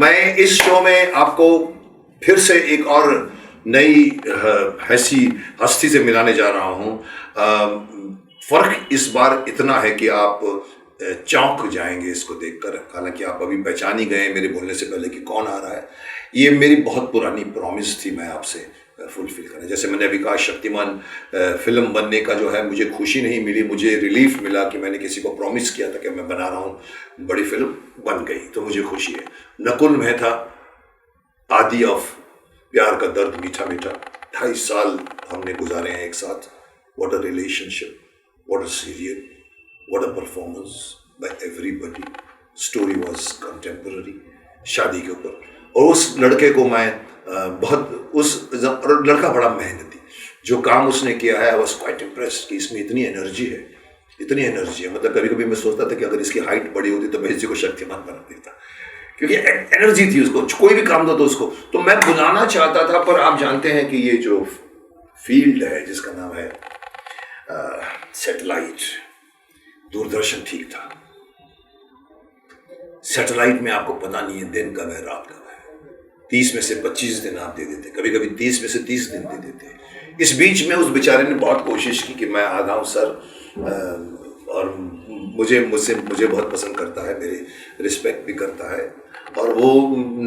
मैं इस शो में आपको फिर से एक और नई ऐसी हस्ती से मिलाने जा रहा हूँ। फर्क इस बार इतना है कि आप चौंक जाएंगे इसको देखकर। हालांकि आप अभी पहचान ही गए मेरे बोलने से पहले कि कौन आ रहा है। ये मेरी बहुत पुरानी प्रॉमिस थी, मैं आपसे फुलफिल करें। जैसे मैंने अभी कहा, शक्तिमान फिल्म बनने का जो है मुझे खुशी नहीं मिली, मुझे रिलीफ मिला कि मैंने किसी को प्रॉमिस किया था कि मैं बना रहा हूँ, बड़ी फिल्म बन गई तो मुझे खुशी है। नकुल मेहता, आदि ऑफ प्यार का दर्द मीठा मीठा, 2.5 साल हमने गुजारे हैं एक साथ। What a relationship, what a serial, what a performance by everybody. Story was contemporary, शादी के ऊपर। और उस लड़के को मैं और लड़का बड़ा मेहनती, जो काम उसने किया है आई वाज क्वाइट इम्प्रेस्ड कि इसमें इतनी एनर्जी है, इतनी एनर्जी है। मतलब कभी कभी मैं सोचता था कि अगर इसकी हाइट बड़ी होती तो मैं इसी को शक्तिमान बना देता, क्योंकि एनर्जी थी उसको, कोई भी काम दो तो उसको। तो मैं बुलाना चाहता था, पर आप जानते हैं कि ये जो फील्ड है जिसका नाम है सैटेलाइट, दूरदर्शन ठीक था। सैटेलाइट में आपको पता नहीं है दिन कब है रात कब है। 30 में से 25 दिन आप दे देते, कभी कभी 30 में से 30 दिन दे देते। इस बीच में उस बेचारे ने बहुत कोशिश की कि मैं आ जाऊँ सर, और मुझे बहुत पसंद करता है, मेरी रिस्पेक्ट भी करता है, और वो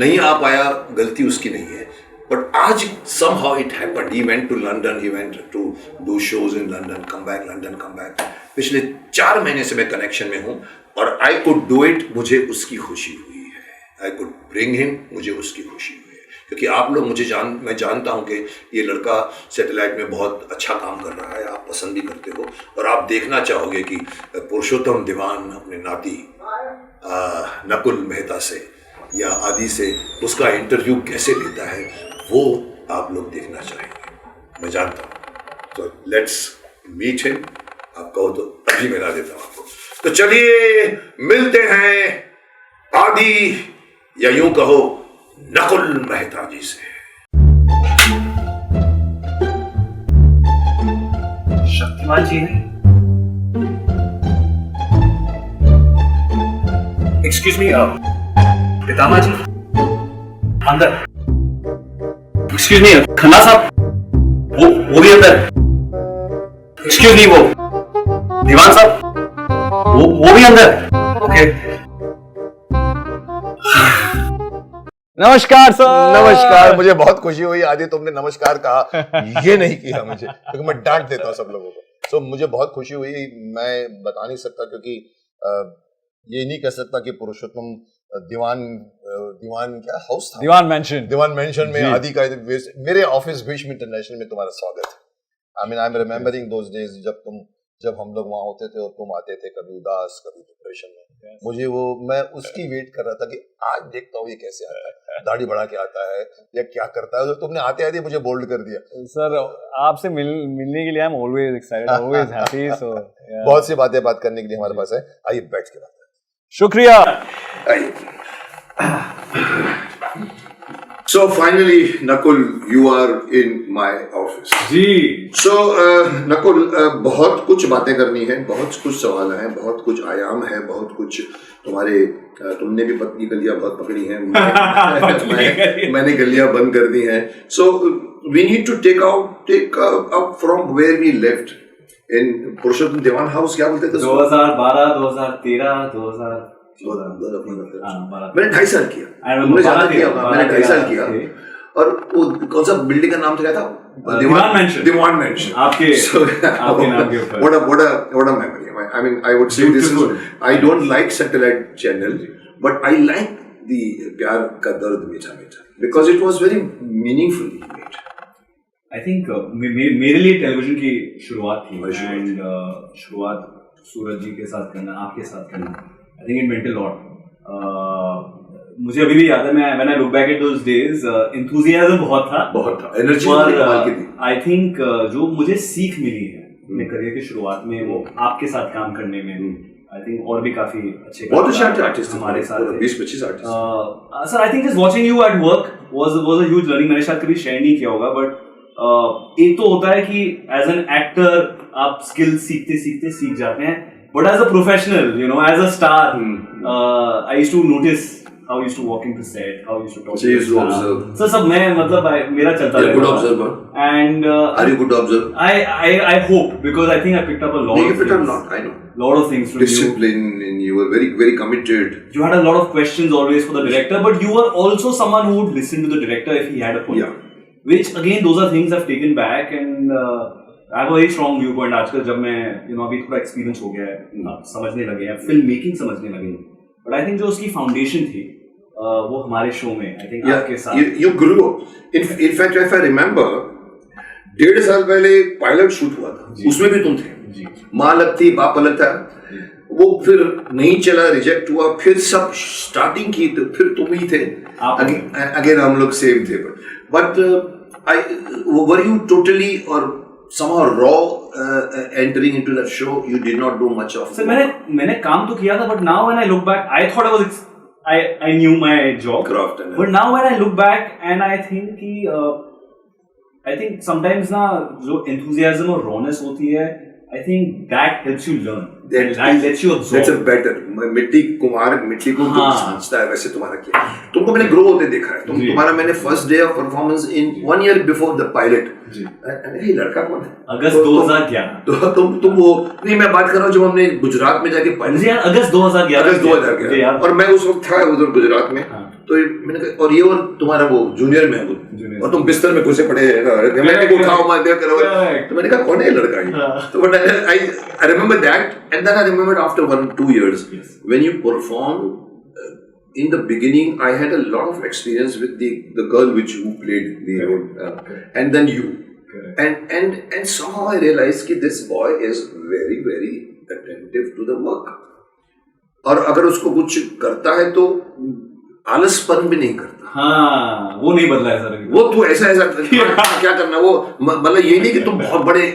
नहीं आ पाया, गलती उसकी नहीं है। बट आज somehow it happened. He went to London, he went to do shows in London, come back, London, come back. पिछले 4 महीने से मैं कनेक्शन में हूँ और I could do it, मुझे उसकी खुशी हुई है। I could bring him, मुझे उसकी खुशी हुई है। क्योंकि आप लोग मैं जानता हूँ कि ये लड़का सैटेलाइट में बहुत अच्छा काम कर रहा है, आप पसंद भी करते हो, और आप देखना चाहोगे कि पुरुषोत्तम दीवान अपने नाती नकुल मेहता से या आदि से उसका इंटरव्यू कैसे लेता है, वो आप लोग देखना चाहेंगे, मैं जानता हूँ। तो लेट्स मीट हिम। आप कहो तो अभी मिला देता हूँ आपको। तो चलिए मिलते हैं आदि, या यूं कहो नकुल मेहता जी से। शक्तिमान जी हैं? एक्सक्यूज मी, पितामह जी अंदर। एक्सक्यूज मी, खन्ना साहब वो भी अंदर। एक्सक्यूज मी, वो दीवान साहब वो भी अंदर। ओके। नमस्कार सर। नमस्कार। मुझे बहुत खुशी हुई आदि तुमने नमस्कार कहा, ये नहीं किया मुझे, क्योंकि मैं डांट देता हूँ सब लोगों को। तो मुझे बहुत खुशी हुई, मैं बता नहीं सकता, क्योंकि ये नहीं कह सकता कि पुरुषोत्तम दीवान क्या हाउस था, दीवान मेंशन में आदि का मेरे ऑफिस भीष्म इंटरनेशनल में तुम्हारा स्वागत है। I am remembering those days जब हम लोग वहां होते थे और तुम आते थे, कभी उदास कभी डिप्रेशन में। मुझे मैं उसकी वेट कर रहा था कि आज देखता हूँ ये कैसे आता है, दाढ़ी बढ़ा के आता है या क्या करता है। तो तुमने आते आते मुझे बोल्ड कर दिया। सर आपसे मिलने के लिए I am always excited, always happy. So बहुत सी बात करने के लिए हमारे पास है। आइए बैठ के बात करें। शुक्रिया। So finally, Nakul, you are in my office. Ji. So Nakul, बहुत कुछ बातें करनी है, बहुत कुछ सवाल हैं, बहुत कुछ आयाम है, बहुत कुछ तुमने भी पतली गलियां बहुत पकड़ी हैं, मैंने गलियां बंद कर दी हैं। So we need to take up from where we left in Purushottam Diwan house. क्या बोलते थे? 2012, 2013, 2014। मैंने 2.5 साल किया, मैंने 2.5 साल किया। और वो कौन सा बिल्डिंग का नाम क्या था? दीवान मेंशन। आपके नाम के ऊपर। What a memory. I mean, I would say this is, I don't like satellite channel, but I like the प्यार का दर्द मीठा मीठा, because it was very meaningfully made. I think मेरे लिए टेलीविजन की शुरुआत थी, एंड शुरुआत सूरज जी के साथ करना, आपके साथ करना, I think it meant a lot. मुझे अभी भी याद है, मैं when I look back at those days, enthusiasm बहुत था, एनर्जी थी। I think जो मुझे सीख मिली है अपने करियर की शुरुआत में, वो आपके साथ काम करने में, I think और भी काफी अच्छे आर्टिस्ट हमारे साथ 20-25 artist. Sir, I think just watching you at work was a huge learning. मैंने शायद कभी शेयर नहीं किया होगा, बट एक तो होता है कि एज एन एक्टर आप स्किल सीखते सीख जाते हैं, but as a professional, as a star, I used to notice how I used to walk into set, how I used to talk So you used to observe. So सब मैं मतलब मेरा चलता You're a good रहता था. observer. And Are you good observer? I hope, because I think I picked up a lot No, you of fit or things. not, I know. Lot of things from you. Discipline, and you were very, very committed. You had a lot of questions always for the director, but you were also someone who would listen to the director if he had a point. Yeah. Which again, those are things I've taken back, and I have a very strong viewpoint. आजकल जब मैं अभी थोड़ा experience हो गया है, समझने लगे हैं, film making समझने लगे हैं. But I think जो उसकी foundation थी, वो हमारे शो में, I think आपके Yeah, साथ. you grew up. In fact, if I remember, 1.5 साल पहले पायलट शूट हुआ था, उसमें भी तुम थे. जी. माँ अलग थी, बाप अलग था. वो फिर नहीं चला, रिजेक्ट हुआ, फिर सब स्टार्टिंग की तो फिर तुम ही थे. अगेन हम लोग सेम थे. बट वर यू टोटली और somehow raw entering into that show? You did not do much of. So मैंने काम तो किया था, but now when I look back, I thought I knew my job. Craft and But now when I look back and I think कि I think sometimes ना जो enthusiasm और rawness होती है, I think that helps you learn. That lets you absorb. That's a better. मिट्टी को जो समझता है वैसे तुम्हारा क्या. तुमको मैंने ग्रो होते देखा है. तुम्हारा मैंने first day of performance in 1 year before the pilot. ये लड़का कौन है? अगस्त 2011. तो तुम वो नहीं, मैं बात कर रहा हूँ जब हमने गुजरात में जाके पायलट. यार अगस्त 2011. और मैं उस वक्त था उधर गुजरात में. तो मैंने कहा, और ये और तुम्हारा वो जूनियर महबूब, और तुम बिस्तर में घुसे पड़े हैं, मैंने को खाओ मत दे करो. तो मैंने कहा कौन है लड़का ये? तो but I remember that, and then I remembered after 1-2 years when you perform. In the beginning, I had a lot of experience with the girl who played the role, and then you, and somehow I realized that this boy is very, very attentive to the work. और अगर उसको कुछ करता है तो आलसपन भी नहीं करता. हाँ, वो नहीं बदला है सर. वो तू ऐसा क्या करना, वो मतलब ये नहीं कि तुम बहुत बड़े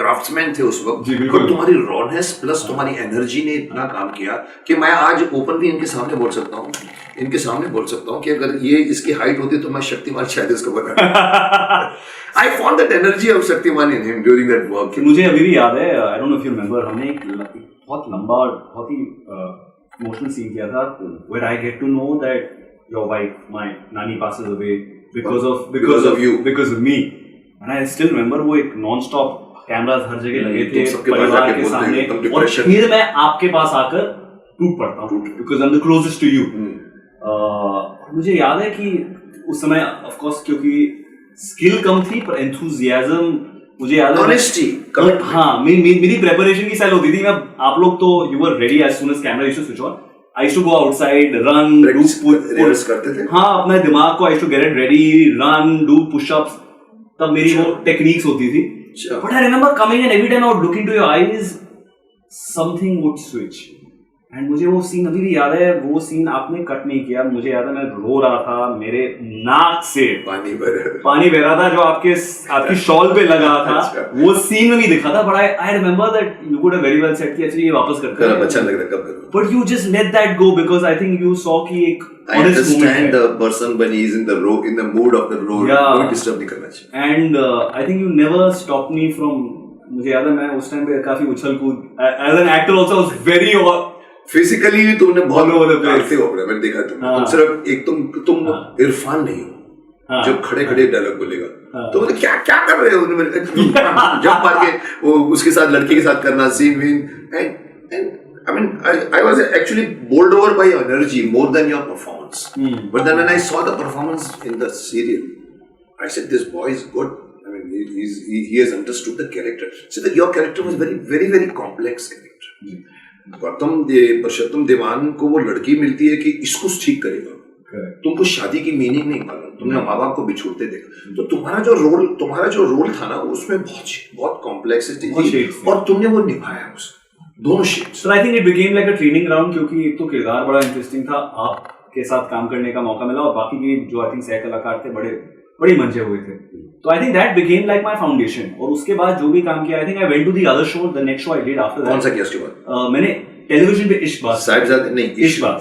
क्राफ्ट्समैन थे उस वक्त, पर तुम्हारी रॉनेस प्लस तुम्हारी एनर्जी ने इतना काम किया कि मैं आज ओपनली इनके सामने बोल सकता हूँ कि अगर ये इसकी हाइट होती तो मैं शक्तिमान शायद इसको बना. I found that energy of Shaktimaan in him during that work. मुझे अभी भी याद है, I don't know if you remember, हमने एक बहुत लंबा और बहुत ही इमोशनल सीन किया था, where I get to know that your wife, my nani, passes away because of you, because of me. And I still remember वो एक non-stop कैमरास हर जगह लगे थे परिवार के सामने, और फिर मैं आपके पास आकर टूट पड़ता हूँ because I'm the closest to you. मुझे याद है कि उस समय of course क्योंकि स्किल कम थी पर enthusiasm मुझे याद है. Honesty, हाँ, मेरी प्रेपरेशन की स्टाइल होती थी. मैं आप लोग तो you were ready as soon as camera used to switch on. I used to go outside, run, do push करते थे. हाँ, अपने दिमाग को I used to get it ready, run, do push-ups. तब मेरी वो टेक्निक्स होती थी. But I remember coming and every time I would look into your eyes, something would switch. And मुझे वो सीन अभी भी याद है. वो सीन आपने कट नहीं किया. मुझे याद है मैं रो रहा था, मेरे नाक से पानी बह रहा था जो आपकी शॉल पे लगा था. वो सीन में भी दिखा था. But I remember that you could have very well said कि actually ये वापस करते हैं. अच्छा लग रहा है, कब करूँ? But you just let that go because I think you saw कि एक I understand the person when he is in the mood of the role. कोई disturb नहीं करना चाहिए. And I think you never stopped me from. मुझे याद है मैं उस टाइम पे काफी उछल कूद. As an actor also I was very physically भी तुमने बहुत करते हो. मैंने देखा तुम सिर्फ एक तुम इरफान नहीं हो जो खड़े डायलॉग बोलेगा. तो मैंने क्या कर रहे हो जब मार के वो उसके साथ लड़की के साथ करना scene and I mean, I was actually bowled over by your energy more than your performance. But then when I saw the performance in the serial, I said, this boy is good. I mean, he has understood the character. So your character was very, very, very complex character. Parshottam देवान को वो लड़की मिलती है कि इसको ठीक करेगा. तुमको शादी की मीनिंग नहीं मालूम, तुमने माँ बाप को बिछोड़ते देखा. तो तुम्हारा जो रोल था ना उसमें बहुत कॉम्प्लेक्सिटी थी और तुमने वो निभाया उसको. दोनों shades. So I think it became like a training ground क्योंकि एक तो किरदार बड़ा इंटरेस्टिंग था, आपके साथ काम करने का मौका मिला और बाकी के जो आई थिंक सह कलाकार थे बड़े मंजे हुए थे. तो I think that became like my foundation. और उसके बाद जो भी काम किया, I think I went to the other show, the next show I did after that. कौन सा किया उसके बाद? मैंने टेलीविजन पे इश्कबाज. साहिबजादे नहीं,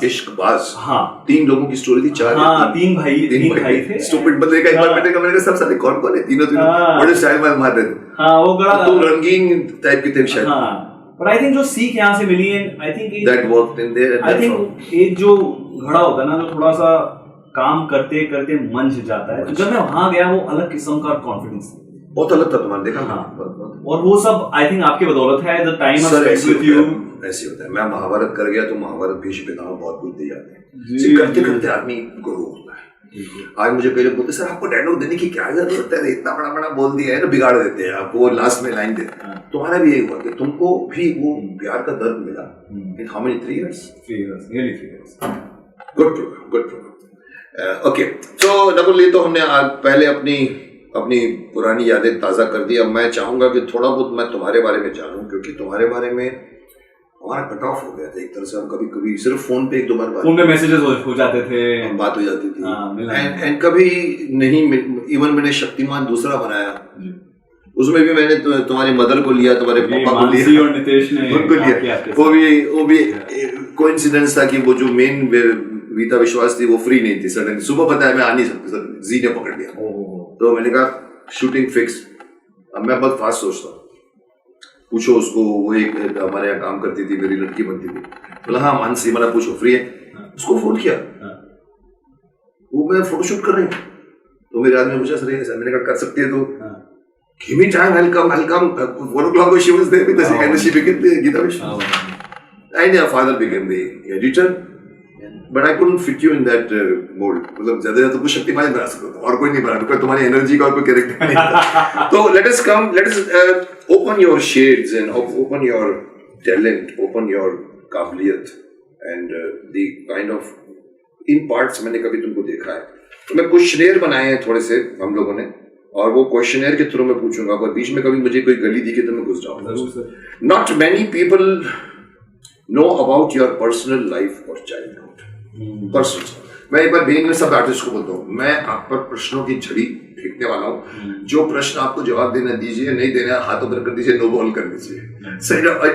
इश्कबाज. हाँ. 3 लोगों की स्टोरी थी. 4. हाँ, 3 भाई थे. स्टूपिड बंदे का एक बार बेटे का मैंने कहा सब सारे कौन है? तीनों बड़े स्टाइल में मार रहे थे. हाँ, वो बड़ा तुम रंगीन टाइप के थे शायद. हाँ. बट आई थिंक जो सीख यहाँ से मिली है, I think that worked in their, I think एक जो घड़ा होता है ना, जो थोड़ा सा काम करते करते मंझ जाता है, तो जब मैं वहां गया वो अलग किस्म का कॉन्फिडेंस बहुत अलग था तुम्हारा, देखा। हाँ, और वो सब आई थिंक आपके बदौलत है। The time I spent with you, ऐसे होता है। मैं महाभारत कर गया तो महाभारत भीष्म पितामह बहुत कुछ दे जाते हैं, जी, करते करते आदमी ग्रो होता है। आज मुझे कई लोग बोलते सर आपको डायलॉग देने की क्या जरूरत है, इतना बड़ा बड़ा बोल दिया है ना, बिगाड़ देते हैं आपको, वो लास्ट में लाइन देते हैं। तुम्हारा भी यही हुआ कि तुमको भी वो प्यार का दर्द मिला in how many 3 years? 3 years, nearly 3 years. Good program, good program. Okay, so Nakul, ये तो हमने आज पहले अपनी पुरानी यादें ताज़ा कर दी। अब मैं चाहूंगा कि थोड़ा बहुत मैं तुम्हारे बारे में जानूं, क्योंकि तुम्हारे बारे में हमारा कट ऑफ हो गया था एक तरह से। हम कभी कभी सिर्फ फोन पे 1-2 बार बात, फोन पे मैसेजेस हो जाते थे, बात हो जाती थी, एंड कभी नहीं। इवन मैंने शक्तिमान दूसरा बनाया, उसमें भी मैंने तुम्हारी मदर को लिया, तुम्हारे पापा को लिया और नितेश ने उनको लिया। वो भी कोइंसिडेंस था कि वो जो मेन वीता विश्वास थी वो फ्री नहीं थी। सडन सुबह बताया मैं आ नहीं सकती, जी ने पकड़ लिया, तो मैंने कहा शूटिंग फिक्स। अब मैं बहुत फास्ट सोचता हूँ, पूछो उसको, वो एक हमारे यहाँ काम करती थी, मेरी लड़की बनती थी, बोला हाँ मानसी, मैंने पूछो फ्री है, उसको फोन किया, वो मैं फोटोशूट कर रही हूँ, तो मेरे आदमी पूछा सर मैंने कहा कर सकती है तो give me time, I'll come 1 o'clock she was there with us, and she became the Geeta Vishnu, and her father became the editor, but I couldn't fit you in that mold. मतलब ज्यादा तो कुछ शक्तिमान बना सकता था, और कोई नहीं बना, क्योंकि तुम्हारी एनर्जी का और कोई कैरेक्टर नहीं था। तो let us open your shades and open your talent, open your काबिलियत and the kind of in parts मैंने कभी तुमको देखा है। तो मैं क्वेश्चनेयर बनाए हैं थोड़े से हम लोगों ने, और वो क्वेश्चनेयर के थ्रू मैं पूछूंगा, पर बीच में कभी मुझे कोई गली दिखे तो मैं घुस जाऊंगा। Not many people know about your personal life और चाइल्डहुड पर्सन। मैं एक बार बीइंग में सब आर्टिस्ट को बोलता हूँ, मैं आप पर प्रश्नों की झड़ी फेंकने वाला हूँ, जो प्रश्न आपको जवाब देना दीजिए, नहीं देना हाथ ऊपर कर दीजिए, नो बॉल कर दीजिए। So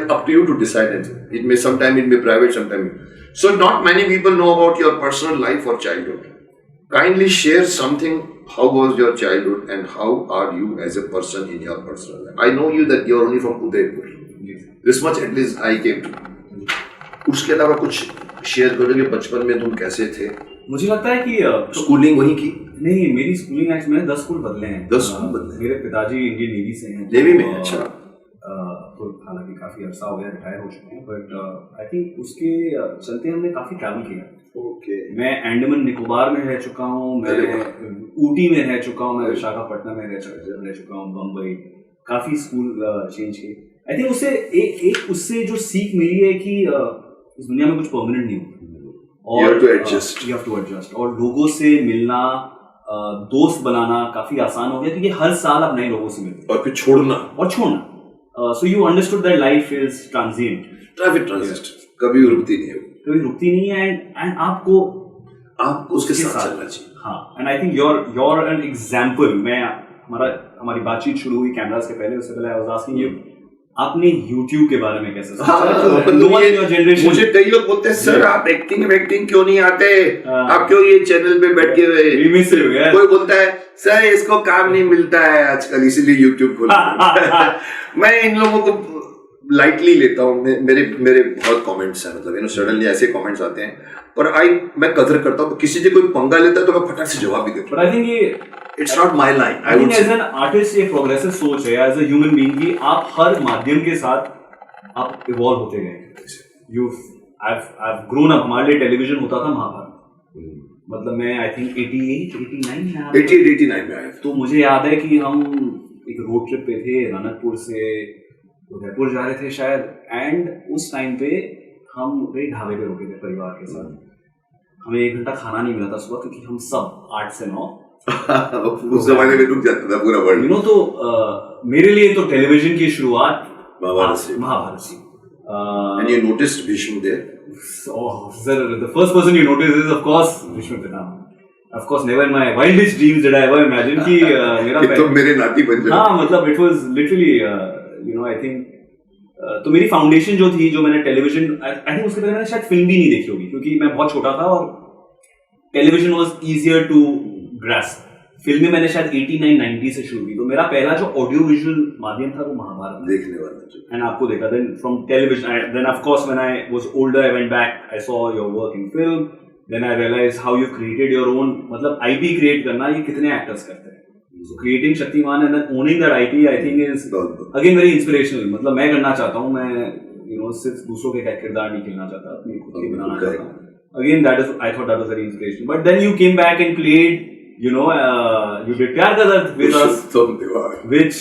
up to you to decide it. It may sometime it may private, sometime. So not many people know about your personal life or childhood. Kindly share something. How was your childhood and how are you as a person in your personal life? I know you that you are only from Udaipur. This much at least I came to. उसके अलावा कुछ share करोगे, बचपन में तुम कैसे थे? मुझे लगता है कि स्कूलिंग वहीं की? नहीं, मेरी स्कूलिंग एक्चुअली मैंने 10 स्कूल बदले हैं। 10 स्कूल बदले? मेरे पिताजी इंडियन नेवी से हैं। नेवी में? अच्छा। तो हालांकि काफी अरसा हो गया, रिटायर हो चुके हैं, बट आई थिंक उसके चलते हमने काफी ट्रैवल किया। ओके। मैं अंडमान निकोबार में रह चुका हूँ, मैं ऊटी में रह चुका हूँ, मैं विशाखापट्टनम में रह चुका हूँ, बम्बई, काफी स्कूल चेंज किए। आई थिंक उससे एक उससे जो सीख मिली है कि इस दुनिया में कुछ परमानेंट नहीं होता, और you have to adjust। और लोगों से मिलना, दोस्त बनाना काफी आसान हो गया, क्योंकि हर साल आप नए लोगों से मिलते और फिर छोड़ना। So you understood that life is transient. Transit कभी रुकती नहीं है, कभी रुकती नहीं है, एंड आपको उसके साथ चलना चाहिए। हाँ, and I think you're an example। मैं हमारी बातचीत शुरू हुई कैमरास के पहले, उससे पहले I was asking you, आपने YouTube के बारे में कैसे सोचा? मुझे कई लोग बोलते हैं सर आप एक्टिंग क्यों नहीं आते, आप क्यों ये चैनल पे बैठ के कोई बोलता है सर इसको काम नहीं मिलता है आजकल इसीलिए YouTube खोला। मैं इन लोगों को लाइटली लेता हूँ, मेरे बहुत कमेंट्स हैं, मतलब सडनली ऐसे कमेंट्स आते हैं, पर मैं कदर करता हूँ। किसी से कोई पंगा लेता है तो मैं फटाक से जवाब भी देता हूँ। आई थिंक ये it's not my line. I think as an artist ये प्रोग्रेसिव सोच है, एज अ ह्यूमन बीइंग की आप हर माध्यम के साथ आप इवॉल्व होते गए। I've grown up। हमारे लिए टेलीविजन होता था महाभारत, मतलब मैं आई थिंक 88-89 में आया। तो मुझे याद है कि हम एक रोड ट्रिप पे थे, रनकपुर से उदयपुर जा रहे थे शायद, एंड उस टाइम पे हम एक ढाबे पे रुके थे परिवार के साथ। हमें 1 घंटा खाना नहीं मिला था सुबह, क्योंकि हम सब 8 से 9 उस जमाने में रुक जाता था पूरा वर्ल्ड। तो मेरे लिए तो टेलीविजन की शुरुआत महाभारत से। And you noticed Bhishma there? Oh, sir, the first person you notice is of course Bhishma Pitama. Of course, never in my wildest dreams did I ever imagine कि मेरा तो मेरे नाती बन जाए। हाँ, मतलब it was literally I think तो मेरी फाउंडेशन जो थी, जो मैंने टेलीविजन, आई थिंक उसके पहले मैंने शायद फिल्म भी नहीं देखी होगी, क्योंकि मैं बहुत छोटा था और television was easier to grasp. फिल्में मैंने शायद 89-90 से शुरू की, तो मेरा पहला जो ऑडियो विजुअल माध्यम था वो महाभारत देखने वाला जो एंड आपको देखा then from television, then of course when I was older I went back, I saw your work in film, then I realise how you created your own, मतलब आईपी क्रिएट करना ये कितने एक्टर्स करते हैं, so creating Shaktimaan and then owning that IP I think is again very inspirational, मतलब मैं करना चाहता हूँ, मैं सिर्फ दूसरों के किरदार नहीं खेलना चाहता, अपनी खुद की बनाना चाहता हूँ. Again, that is, I thought that was very inspirational. But then you came back and played, you did Pyar Ka Dard with us, which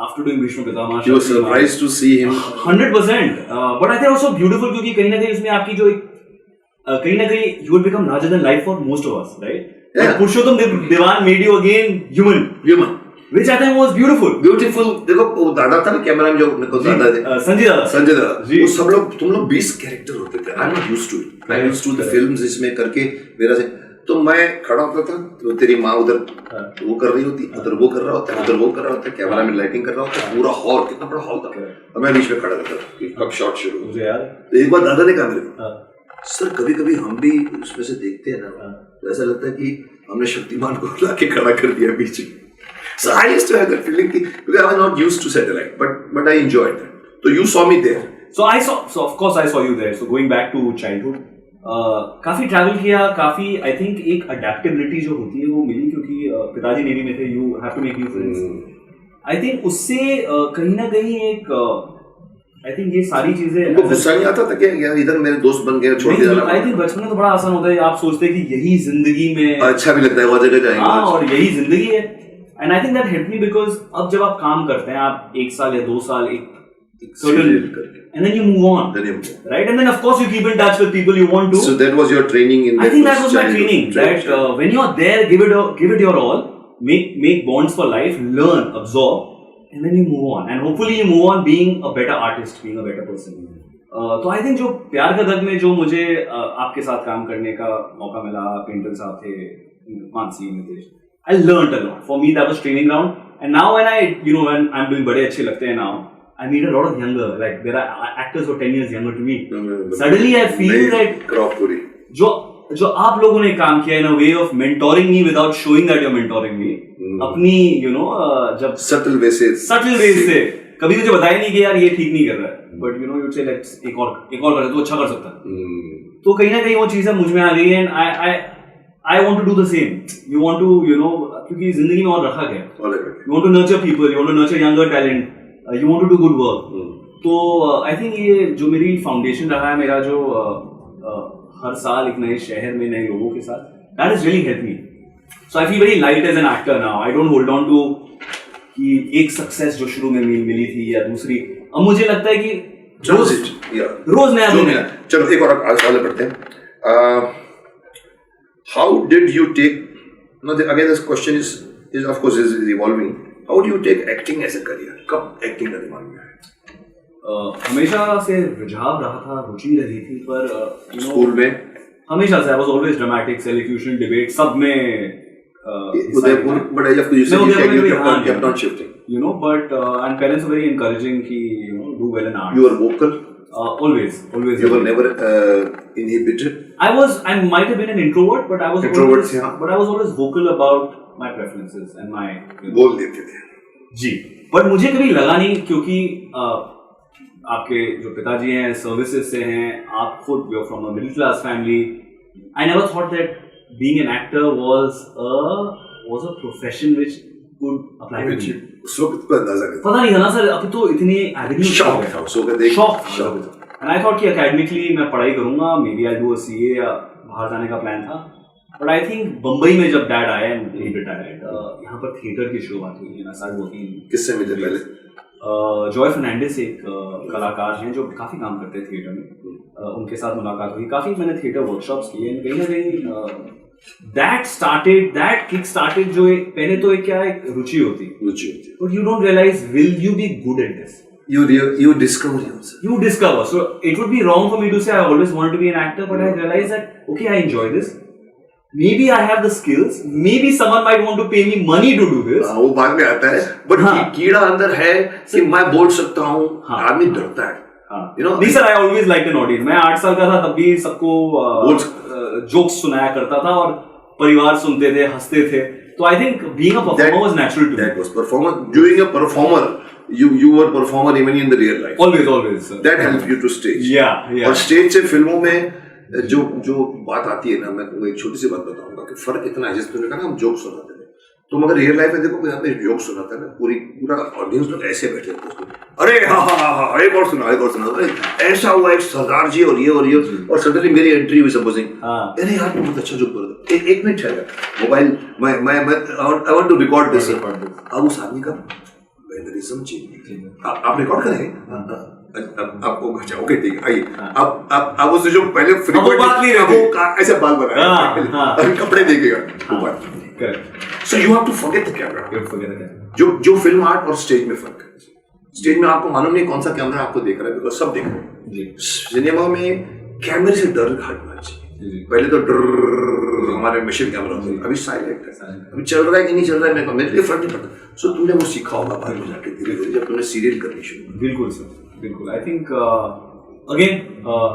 after doing Bhishma Pitama, you were surprised to see him. 100%. But I think also beautiful क्योंकि कहीं ना कहीं उसमें आपकी जो कहीं ना कहीं you would become larger than life for most of us, right? Yeah. Purushottam Devan made you again human. Which I think was beautiful. देखो वो दादा था ना कैमरा में जो अपने को दादा थे संजय दादा वो सब लोग तुम लोग 20 कैरेक्टर होते थे. I am not used to it, I used to the films इसमें करके मेरा से तो मैं खड़ा होता था तो तेरी माँ उधर वो कर रही होती, उधर वो कर रहा होता है, उधर वो कर रहा होता है, कैमरा में लाइटिंग कर रहा होता है, पूरा हॉल कितना बड़ा हॉल था और मैं बीच में खड़ा रहता था कि कब शॉट शुरू. मुझे याद तो एक बार दादा ने कहा मेरे को, सर कभी कभी हम भी उसमें से देखते हैं ना तो ऐसा लगता है कि हमने शक्तिमान को लाके खड़ा कर दिया बीच में. So I used to have that feeling because I was not used to satellite, but I enjoyed that. So you saw me there. So of course I saw you there. So going back to childhood, काफी travel किया, काफी I think एक adaptability जो होती है वो मिली क्योंकि पिताजी नेवी में थे, you have to make new friends. I think उससे कहीं ना कहीं एक आई थिंक ये सारी चीजें गुस्सा नहीं आता था कि यार इधर मेरे दोस्त बन गए छोड़ दिया. आई थिंक बचपन में तो बड़ा आसान होता है, आप सोचते हैं कि यही जिंदगी में अच्छा भी लगता है, वो जगह जाएंगे. हाँ, और यही जिंदगी है. And I think that help me because अब जब आप काम करते हैं, आप 1 साल या 2 साल एक certain, and then you move on, right? And then of course you keep in touch with people you want to. So that was your training in. I think that was my training. That when you're there, give it your all. Make bonds for life. Learn, absorb, and then you move on. And hopefully you move on being a better artist, being a better person. तो I think जो प्यार का दर्द में जो मुझे आपके साथ काम करने का मौका मिला, पेंटर साहब थे, Mansi, Nitesh, I learned a lot. For me that was training ground. And now when when I'm doing बड़े अच्छे लगते हैं now, I meet a lot of younger, like there are actors who are 10 years younger to me. Suddenly I feel that जो आप लोगों ने काम किया in a way of mentoring me without showing that you're mentoring me, अपनी जब subtle way से कभी मुझे बताया नहीं कि यार ये ठीक नहीं कर रहा है, but you'd say let's एक और कर तू अच्छा कर सकता है. तो कहीं ना कहीं वो चीजें मुझ में आ गई and I want to do the same. You want to क्योंकि जिंदगी में और रखा गया. You want to nurture people, you want to nurture younger talent. You want to do good work. तो आई थिंक ये जो मेरी फाउंडेशन रहा है, मेरा जो हर साल एक नए शहर में नए लोगों के साथ, that has really helped me. So I feel very light as an actor now. I don't hold on to कि एक सक्सेस जो शुरू में मिली थी या दूसरी. अब मुझे लगता है कि रोज नया दिन है. चलो एक और सवाल पढ़ते हैं. How did you take? No, again this question is of course is evolving. How do you take acting as a career? कब acting का दिमाग में आया? हमेशा से रुझाव रहा था, रुचि रही थी, पर स्कूल में हमेशा से I was always dramatic, elocution, debate, सब में Udaipur, but I have to say you kept on shifting. But and parents were very encouraging कि do well in arts. You were vocal. Always. You were never inhibited. I might have been an introvert, but I was always vocal about my preferences and my. बोल देते थे. जी. But मुझे कभी लगा नहीं क्योंकि आपके जो पिताजी हैं सर्विसेज से हैं, आप खुद you're from a middle class family. I never thought that being an actor was a profession which could apply to me. उस वक्त को अंदाजा नहीं पता नहीं था ना सर, अब तो इतने एवेन्यूज शौक. And I thought कि academically मैं पढ़ाई करूंगा, maybe I'll do a CA या बाहर जाने का प्लान था. But I think बम्बई में जब डैड आए and he retired, यहाँ पर थिएटर की शुरुआत हुई. I started working. किससे मिले पहले? जॉय फर्नांडिस एक कलाकार हैं जो काफी काम करते हैं थिएटर में, उनके साथ मुलाकात हुई. काफी मैंने थिएटर वर्कशॉप्स किए. कहीं ना कहीं that kick started जो पहले तो एक क्या एक रुचि होती, but you don't realize will you be good at this. You discover yourself. You discover. So it would be wrong for me to say I always wanted to be an actor, but I realized that okay, I enjoy this. Maybe I have the skills. Maybe someone might want to pay me money to do this. वो बाद में आता है. But कीड़ा अंदर है कि मैं बोल सकता हूँ. आदमी डरता है. नहीं sir, I always liked an audience. मैं 8 साल का था तब भी सबको जोक्स सुनाया करता था और परिवार सुनते थे, हंसते थे, तो I think being a performer was natural to me. That was performer. Doing a performer, you were performer even in the real life. Always sir. That helps you to stage. Yeah. और stage से फिल्मों में जो बात आती है ना, मैं तुमको एक छोटी सी बात बताऊंगा कि फर्क इतना है. जैसे तुमने कहा ना हम जोक सुनाते थे, तुम अगर रियल लाइफ में देखो यहाँ पे जोक सुनाता है ना, पूरा ऑडियंस लोग ऐसे बैठे होते हैं, अरे हाँ एक और सुना, अरे ऐसा हुआ एक सरदार जी और ये और सडनली मेरी एंट्री हुई सपोजिंग, अरे यार तुम बहुत अच्छा जोक बोल रहे हो, एक मिनट ठहर, मोबाइल मैं I want to record this. अब उस आदमी का मैनरिज्म चेंज, आप रिकॉर्ड करेंगे आपको, अच्छा ओके ठीक है, आइए. अब उसने जो पहले ऐसे बाल बनाए, कपड़े देखेगा, वो बात नहीं. So you have to forget the camera. जो फिल्म आर्ट और स्टेज में फर्क है. स्टेज में आपको मालूम नहीं कौन सा कैमरा आपको देख रहा है, बिकॉज सब देख रहे हैं. सिनेमा में कैमरे से डर हटना चाहिए. पहले तो डर हमारे मशीन कैमरा होते, अभी साइलेंट है, अभी चल रहा है कि नहीं चल रहा है मेरे लिए फर्क नहीं पड़ता. सो तुमने वो सीखा होगा बाद में जाके धीरे धीरे जब तुमने सीरियल करनी शुरू. बिल्कुल सर, बिल्कुल. I think again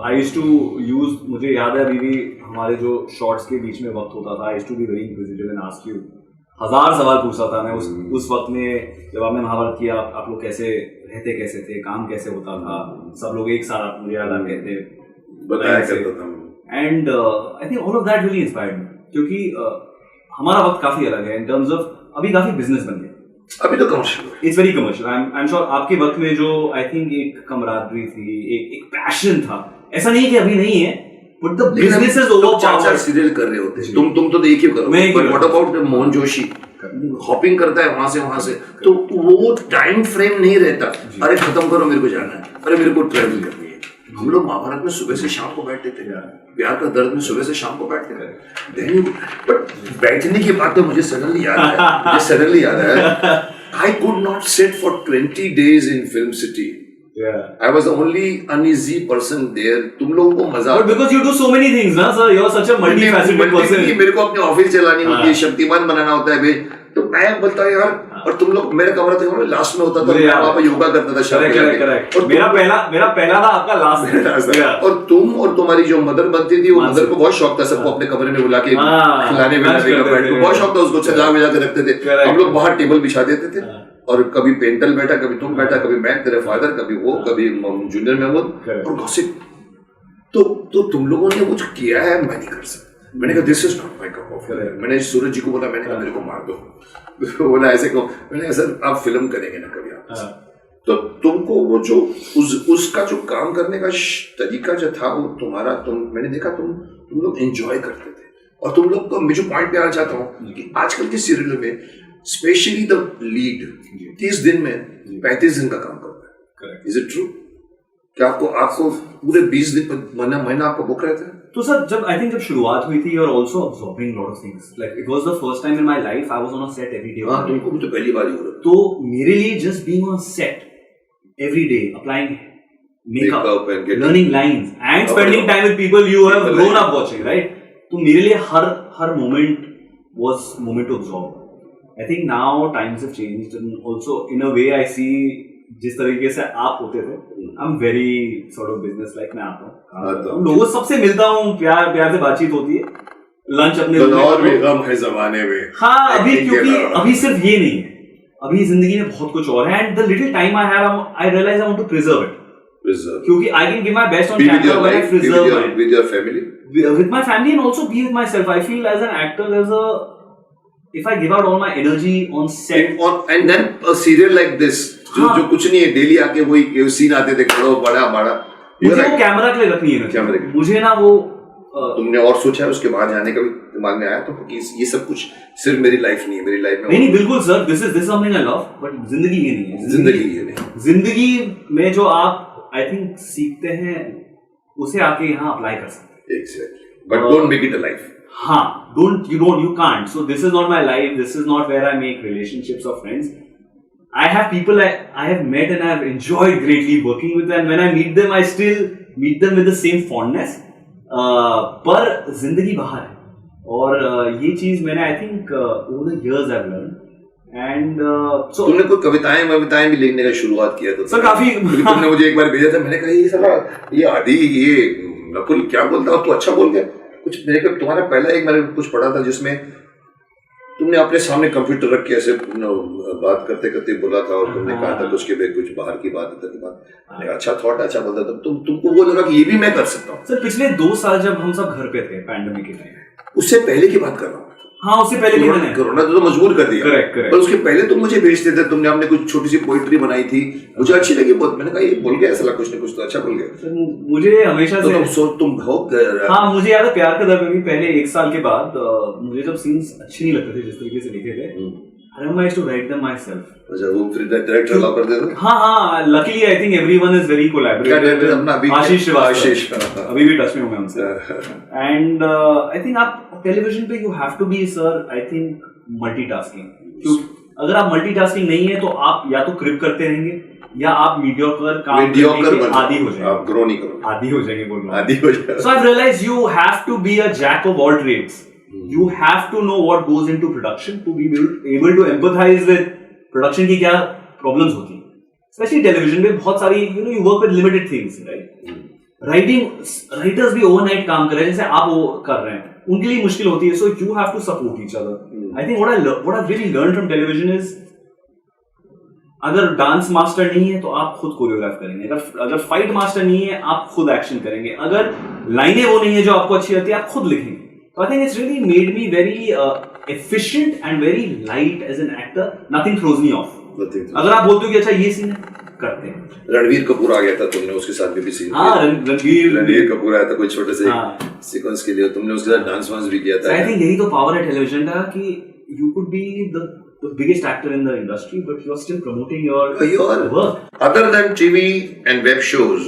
I used to use, मुझे याद है अभी भी हमारे जो शॉर्ट्स के बीच में वक्त होता था, I used to be very inquisitive and ask you, 1000 सवाल पूछता था मैं उस वक्त में जब आपने महाभारत किया. आप लोग कैसे रहते, कैसे थे, काम कैसे होता था, सब लोग एक साथ मुझे याद आते थे, बताया करता था. And I think all of that really inspired me, क्योंकि हमारा वक्त काफी अलग है इन टर्म्स ऑफ, अभी काफी बिजनेस बन गया, अभी तो commercial, it's very commercial. I am sure आपके वक्त में जो आई थिंक एक कमरादरी थी, एक पैशन था, ऐसा नहीं कि अभी नहीं है, but the business is over. 4 serial कर रहे होते हैं, तुम तो एक ही करो. But what about Mohan Joshi, hopping करता है वहां से, तो वो टाइम फ्रेम नहीं रहता. अरे खत्म करो, मेरे को जाना है, अरे मेरे को ट्रैवल करनी है. हम लोग महाभारत में सुबह से शाम को बैठते थे, प्यार का दर्द में सुबह से शाम को बैठते थे. बट बैठने की बात तो मुझे सडनली याद है, I could not sit for 20 days in Film City. Yeah. I was the only uneasy person there. तुम लोगों को मजा. But because you do so many things, ना sir, you are such a multifaceted person. मेरे को अपनी office चलानी होती है, शक्तिमान बनाना होता है, तो मैं बोलता हूँ यार. और तुम लोग, मेरा कमरा था लास्ट में होता था, मैं वहाँ पे योगा करता था शाम को. मेरा पहला था, आपका लास्ट. और तुम और तुम्हारी जो मदर बनती थी, वो मदर को बहुत शौक था सबको अपने कमरे में बुला के खिलाने में, बहुत शौक था उसको, सजा विजा के रखते थे. हम लोग बाहर टेबल बिछा देते थे, और कभी पेंटल बैठा, कभी तुम बैठा, कभी मैं, तेरे फादर, कभी वो, कभी जूनियर महमूद, और गॉसिप. तो तुम लोगों ने कुछ किया है, मैं नहीं कर सकता. मैंने कहा this is not my cup of T. मैंने सूरज जी को बोला, मैंने कहा मेरे को मार दो. बोला ऐसे को, मैंने कहा सर आप फिल्म करेंगे ना कभी आप, तो तुमको वो जो उसका जो काम करने का तरीका जो था वो तुम्हारा, मैंने देखा तुम लोग एंजॉय करते थे. और तुम लोग को, मैं जो पॉइंट पे आना चाहता हूँ कि आजकल के सीरियलों में स्पेशली द लीड 30 दिन में 35 दिन का काम करता है. Is it true? क्या आपको पूरे 20 दिन महीना आपका बुक रहता है? तो सर जब शुरुआत हुई थी, और also absorbing lot of things, like it was the first time in my life I was on a set every day. हां, तुमको भी तो पहली बार ही हो रहा. तो मेरे लिए just being on set every day, applying makeup, learning lines and spending time with people you have grown up watching, right? तो मेरे लिए हर moment was moment to absorb. I think now times have changed, and also in a way I see जिस तरीके से आप होते थे, I am very sort of business like. मैं आता हूँ, लोगों सबसे मिलता हूँ, प्यार से बातचीत होती है, लंच अपने और भी गम है जमाने में. हाँ, अभी क्योंकि अभी सिर्फ ये नहीं है, अभी जिंदगी में बहुत कुछ और है, and the little time I have, I realise I want to preserve it, क्योंकि I can give my best on camera when I preserve with your family, with my family, and also be with myself. I feel as an actor there's a, if I give out all my energy on set, and then a serial like this जो कुछ नहीं है, daily आके वही scene आते थे, खड़ो बड़ा बड़ा, मुझे वो कैमरा के लिए रखनी है, कैमरे मुझे ना वो. तुमने और सोचा है उसके बाद जाने का भी दिमाग में आया तो कि ये सब कुछ सिर्फ मेरी लाइफ नहीं है, मेरी लाइफ में नहीं बिल्कुल sir, this is something I love, but जिंदगी ये नहीं है. जिंदगी में जो आप आई थिंक सीखते हैं उसे आके यहाँ अप्लाई कर सकते हैं. Exactly. But don't make it a life. हाँ, you can't. So this is not my life. This is not where I make relationships or friends. I have people I have met and I have enjoyed greatly working with them. When I meet them, I still meet them with the same fondness. पर जिंदगी बाहर है, और ये चीज मैंने I think over the years I have learn. And so तुमने कोई कविताएं भी लिखने का शुरुआत किया तो सर काफी तुमने मुझे एक बार भेजा था, मैंने कहा ये साला ये आदि ये नकुल क्या बोलता है, तू अच्छा बोल गया. कुछ मेरे को तुम्हारा पहला एक मैंने कुछ पढ़ा था जिसमें तुमने अपने सामने कंप्यूटर रख के ऐसे बात करते करते बोला था और तुमने कहा था कुछ के बाद कुछ बाहर की बात की बात। अच्छा थॉट, अच्छा बोलता था तुमको वो लगा कि ये भी मैं कर सकता हूँ। सर पिछले 2 साल जब हम सब घर पे थे पैंडेमिक के टाइम, उससे पहले की बात कर रहा हूँ। हाँ उससे पहले भी मैंने कोरोना तो मजबूर कर दिया। Correct correct. पर उसके पहले तुम मुझे भेजते थे, तुमने हमने कुछ छोटी सी पोइट्री बनाई थी, मुझे अच्छी लगी बहुत। मैंने कहा ये बोल गया ऐसा कुछ न कुछ तो अच्छा बोल गया। मुझे हमेशा से तुम बहुत हाँ मुझे याद है प्यार का दर्द भी पहले 1 साल के बाद मुझे जब सीन्स अच्छे नहीं लगते थे जिस तरीके से लिखे थे, I used to write them myself. अच्छा वो फिर डायरेक्टर अलाउ कर देते? हाँ luckily I think everyone is very collaborative. आशीष श्रीवास्तव अभी भी टच में हूँ मैं उनसे। And I think आप टेलीविजन पे you have to be sir I think multitasking. अगर आप multitasking नहीं है तो आप या तो क्रिप करते रहेंगे या आप मीडियोकर काम करने के आदी हो जाएंगे। आप ग्रो नहीं करो। आदी हो जाएंगे बोल रहा हूँ। आदी हो जाएंगे। So I've realized you have to be a jack of all trades. You have to know what goes into production to be able to empathize with production की क्या problems होती हैं, especially television में बहुत सारी you work with limited things, right? Writers भी overnight काम कर रहे हैं जैसे आप वो कर रहे हैं, उनके लिए मुश्किल होती है, so you have to support each other. I think what I've really learned from television is अगर डांस मास्टर नहीं है तो आप खुद कोरियोग्राफ करेंगे, अगर फाइट मास्टर नहीं है आप खुद एक्शन करेंगे, अगर लाइनें वो नहीं है जो आपको अच्छी लगती है आप खुद लिखेंगे। So I think it's really made me very efficient and very light as an actor. Nothing throws me off. अगर आप बोलते हो कि अच्छा ये सीन है, करते हैं। रणवीर कपूर आ गया था, तुमने उसके साथ भी सीन। हाँ रणवीर कपूर आया था कोई छोटे से सीक्वेंस के लिए, तुमने उसके साथ डांस वांस भी किया था। I think यही तो पावर है टेलीविजन का कि you could be the biggest actor in the industry, but you are still promoting your work. Other than TV and web shows,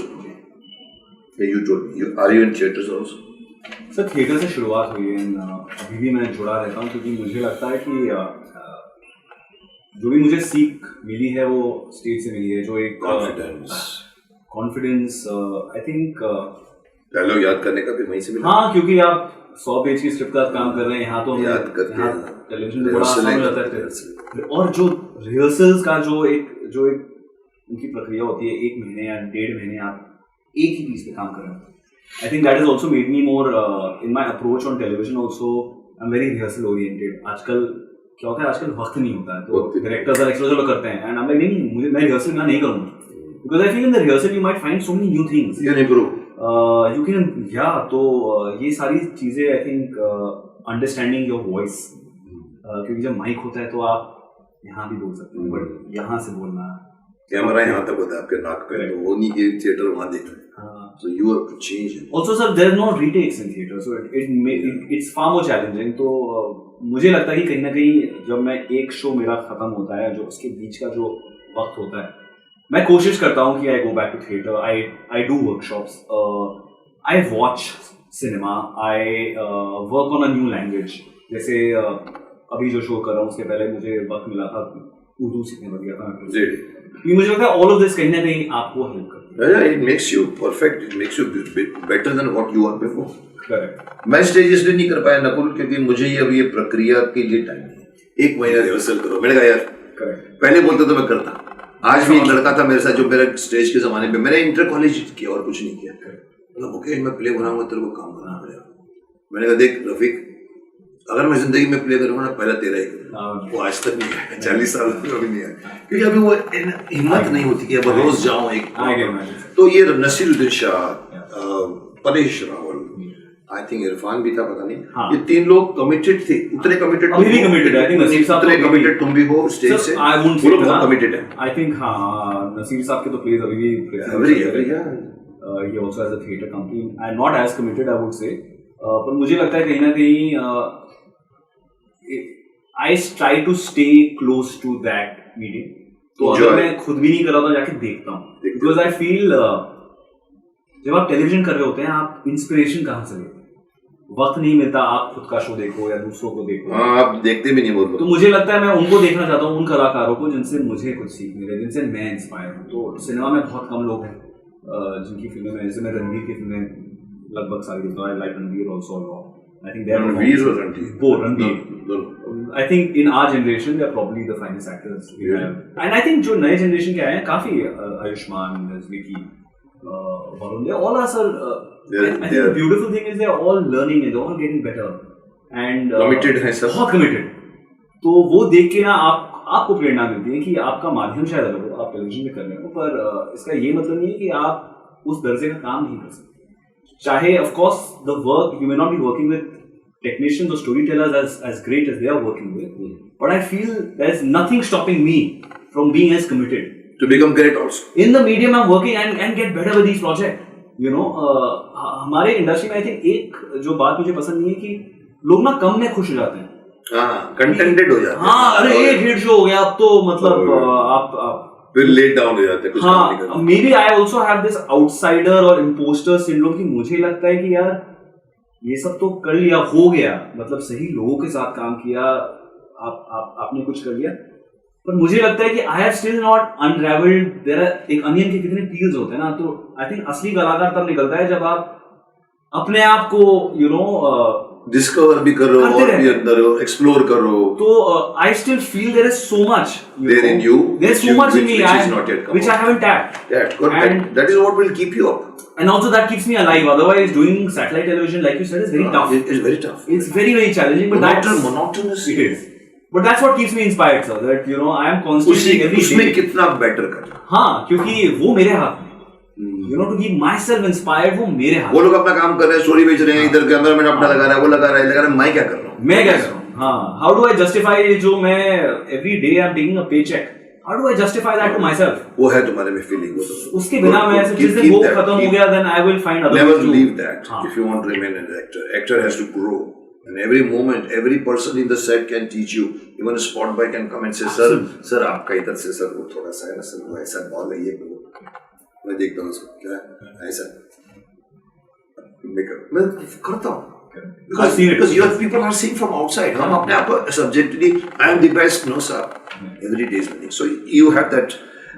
you told me, are you in theaters also? Sir theatre से शुरुआत हुई है, अभी भी मैं जुड़ा रहता हूँ क्योंकि मुझे लगता है कि जो भी मुझे सीख मिली है वो स्टेज से मिली है, जो एक कॉन्फिडेंस आई थिंक डायलॉग याद करने का भी वहीं से मिला। हाँ क्योंकि आप 100 पेज की स्क्रिप्ट का काम कर रहे हैं, यहाँ तो याद करके टेलीविजन में बड़ा आसान हो जाता है। और जो रिहर्सल्स का जो एक उनकी प्रक्रिया होती है, 1 महीने या 1.5 महीने आप एक ही चीज पे काम कर रहे हैं। I think that has also made me more in my approach on television also. I'm very rehearsal oriented. आजकल क्या होता है, आजकल वक्त नहीं होता है तो डायरेक्टर्स और एक्टर्स लोग करते हैं and I'm like नहीं मैं रिहर्सल ना नहीं करूँगा because I feel in the rehearsal you might find so many new things. You can improve. You can तो ये सारी चीजें I think understanding your voice क्योंकि जब माइक होता है तो आप यहाँ भी बोल सकते हैं बट यहाँ से बोलना कैमरा यहाँ तक होता है आपके नाक पे, तो वो नहीं कि थिएटर वहाँ देख रहे हैं। So you have to change it. Also, sir, there are no retakes in theater, so it's far more challenging. तो मुझे लगता है कि कहीं ना कहीं जब मैं एक शो मेरा खत्म होता है, जो उसके बीच का जो वक्त होता है, मैं कोशिश करता हूँ कि I go back to theater. I do workshops. I watch cinema. I work on a new language. जैसे अभी जो शो कर रहा हूँ उसके पहले मुझे वक्त मिला था उर्दू सीखने लग गया था। जी मुझे लगता है all of this कहीं ना कहीं आपको हेल्प करता है। Yeah, it makes you perfect. It makes you better than what you were before. Correct. मैं स्टेज इसलिए नहीं कर पाया नकुल क्योंकि मुझे ये अभी ये प्रक्रिया के लिए टाइम नहीं। 1 महीना रिहर्सल करो, मैंने कहा यार पहले बोलते तो मैं करता। आज भी एक लड़का था मेरे साथ जो मेरा स्टेज के जमाने पे, मैंने इंटर कॉलेज किया और कुछ नहीं किया। मतलब ओके मैं प्ले बनाऊंगा तेरे को काम करना पड़ेगा। मैंने कहा देख रफीक, अगर मैं जिंदगी में प्ले करूंगा ना पहला तेरा ही करूंगा। वो आज तक नहीं है, 40 साल अभी नहीं है क्योंकि अभी वो हिम्मत नहीं होती कि अब रोज जाऊं एक। तो ये नसीरुद्दीन शाह, परेश रावल, आई थिंक इरफान भी था पता नहीं, ये 3 लोग कमिटेड थे, उतने कमिटेड अभी भी कमिटेड है। आई थिंक नसीर साहब उतने कमिटेड तुम भी हो स्टेज से, वो लोग बहुत कमिटेड है। आई थिंक हाँ नसीर साहब के तो प्लेज अभी भी he also has a theatre company and not as committed I would say, पर मुझे लगता है कहीं ना कहीं I try to stay close to that medium. तो अगर मैं खुद भी नहीं कर रहा तो जाके देखता हूँ because I feel जब आप टेलीविजन कर रहे होते हैं आप इंस्पिरेशन कहाँ से लेते हैं, वक्त नहीं मिलता आप खुद का शो देखो या दूसरों को देखो। आप देखते भी नहीं बोल। तो मुझे लगता है मैं उनको देखना चाहता हूँ, उन कलाकारों को जिनसे मुझे कुछ सीख मिले, जिनसे मैं इंस्पायर हूँ। तो सिनेमा में बहुत कम लोग हैं जिनकी फिल्में में, जैसे मैं रणवीर की फिल्में लगभग सारी देखता हूँ। I like Ranveer also a lot. I think they are Ranveer or Ranveer? Both Ranveer. I think in our generation they are probably the finest actors we have. And I think जो नए generation के आए हैं काफी Ayushman, Vicky, Varun, they all are, sir. I think the beautiful thing is they are all learning and they are all getting better. And committed है सब. बहुत committed. तो वो देख के ना आपको प्रेरणा मिलती है कि आपका माध्यम शायद अलग हो, आप टेलीविजन में कर रहे हो, पर इसका ये मतलब नहीं है कि आप उस दर्जे का काम नहीं कर सकते. चाहे of course the work, you may not be working with technicians or storytellers as great as they are working with, but I feel there is nothing stopping me from being as committed to become great also. In the medium I'm working and get better with these projects. You know, हमारे industry में I think एक जो बात मुझे पसंद नहीं है कि लोग ना कम में खुश हो जाते हैं. हाँ, कंटेंटेड हो जाते हैं. हाँ, अरे एक हिट शो हो गया अब तो मतलब आप फिर लेट डाउन हो जाते हैं कुछ. हाँ, maybe I also have this outsider और इम्पोस्टर सिंड्रोम कि मुझे लगता है कि यार ये सब तो कर लिया, हो गया, मतलब सही लोगों के साथ काम किया, आपने कुछ कर लिया, पर मुझे लगता है कि I have still not unravelled. There are एक अनियन के कितने पील्स होते हैं ना, तो आई थिंक असली कलाकार तब निकलता है जब आप अपने आप को यू नो डिस्कवर भी करो और भी अंदर एक्सप्लोर करो. तो I still feel there is so much there in you, there is so much in me which I haven't tapped. Yeah, good. And that is what will keep you up. And also that keeps me alive. Otherwise, doing satellite television, like you said, is very tough. It's very tough. It's very, very challenging. But that's monotonous. It is. But that's what keeps me inspired, sir. That you know, I am constantly every उसमें day. कितना better कर. हाँ, क्योंकि वो मेरे हाथ में. You know, to keep myself inspired, वो मेरे हाथ. वो लोग अपना काम कर रहे हैं, स्टोरी बेच रहे हैं, इधर कैमरामैन अपना लगा रहा है, वो लगा रहा है, मैं क्या कर रहा हूँ? मैं क्या कर रहा हूँ? हाँ. How do I justify जो मैं every day I'm taking a paycheck? How do I justify that to myself? वो है तुम्हारे में feeling. उसके बिना मैं ऐसे जिस दिन वो खत्म हो गया, then I will find other never ways to leave that. If you want to remain an actor, actor has to grow. And every moment, every person in the set can teach you. Even a spot boy can come and say, sir, आपका इधर से sir वो थोड़ा सा है ना sir, वो ऐसा बॉल है ये वो. मैं देखता हूँ उसको क्या है ऐसा. मैं करता हूँ. Because your people are seeing from outside. हम अपने आप को subjectively, I am the best. No sir. Every day is winning. So you have that.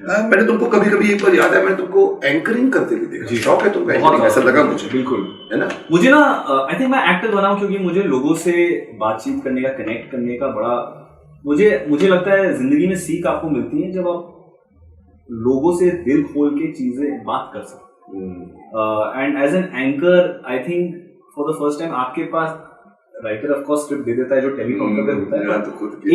मैंने तुमको कभी-कभी एक बार याद है, मैंने तुमको एंकरिंग करते हुए देखा. शौक है तुमको एंकरिंग, ऐसा लगा मुझे. बिल्कुल. है ना? मुझे ना आई थिंक मैं एक्टर बना हूं क्योंकि मुझे लोगों से बातचीत करने का, कनेक्ट करने का बड़ा मुझे लगता है जिंदगी में सीख आपको मिलती है जब आप लोगों से दिल खोल के चीजें बात कर सकते. And as an anchor I think for the first time आपके पास राइटर ऑफ कोर्स स्क्रिप्ट दे देता है जो टेलीकाउंटर पे होता है.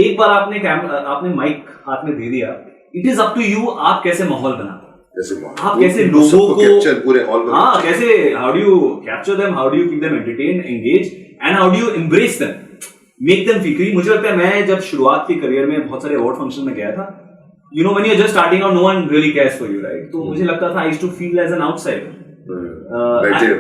एक बार आपने माइक हाथ में दे दिया, it is up to you आप कैसे माहौल बनाते हैं, आप कैसे लोगों को कैप्चर पूरे हॉल में. हाँ, कैसे how do you capture them, how do you keep them entertain, engage, and how do you embrace them, make them feel. क्योंकि मुझे लगता है मैं जब शुरुआत की करियर में बहुत सारे अवार्ड फंक्शन में गया था, you know when you are just starting out no one really cares for you, right. तो मुझे लगता था I used to feel as an outsider.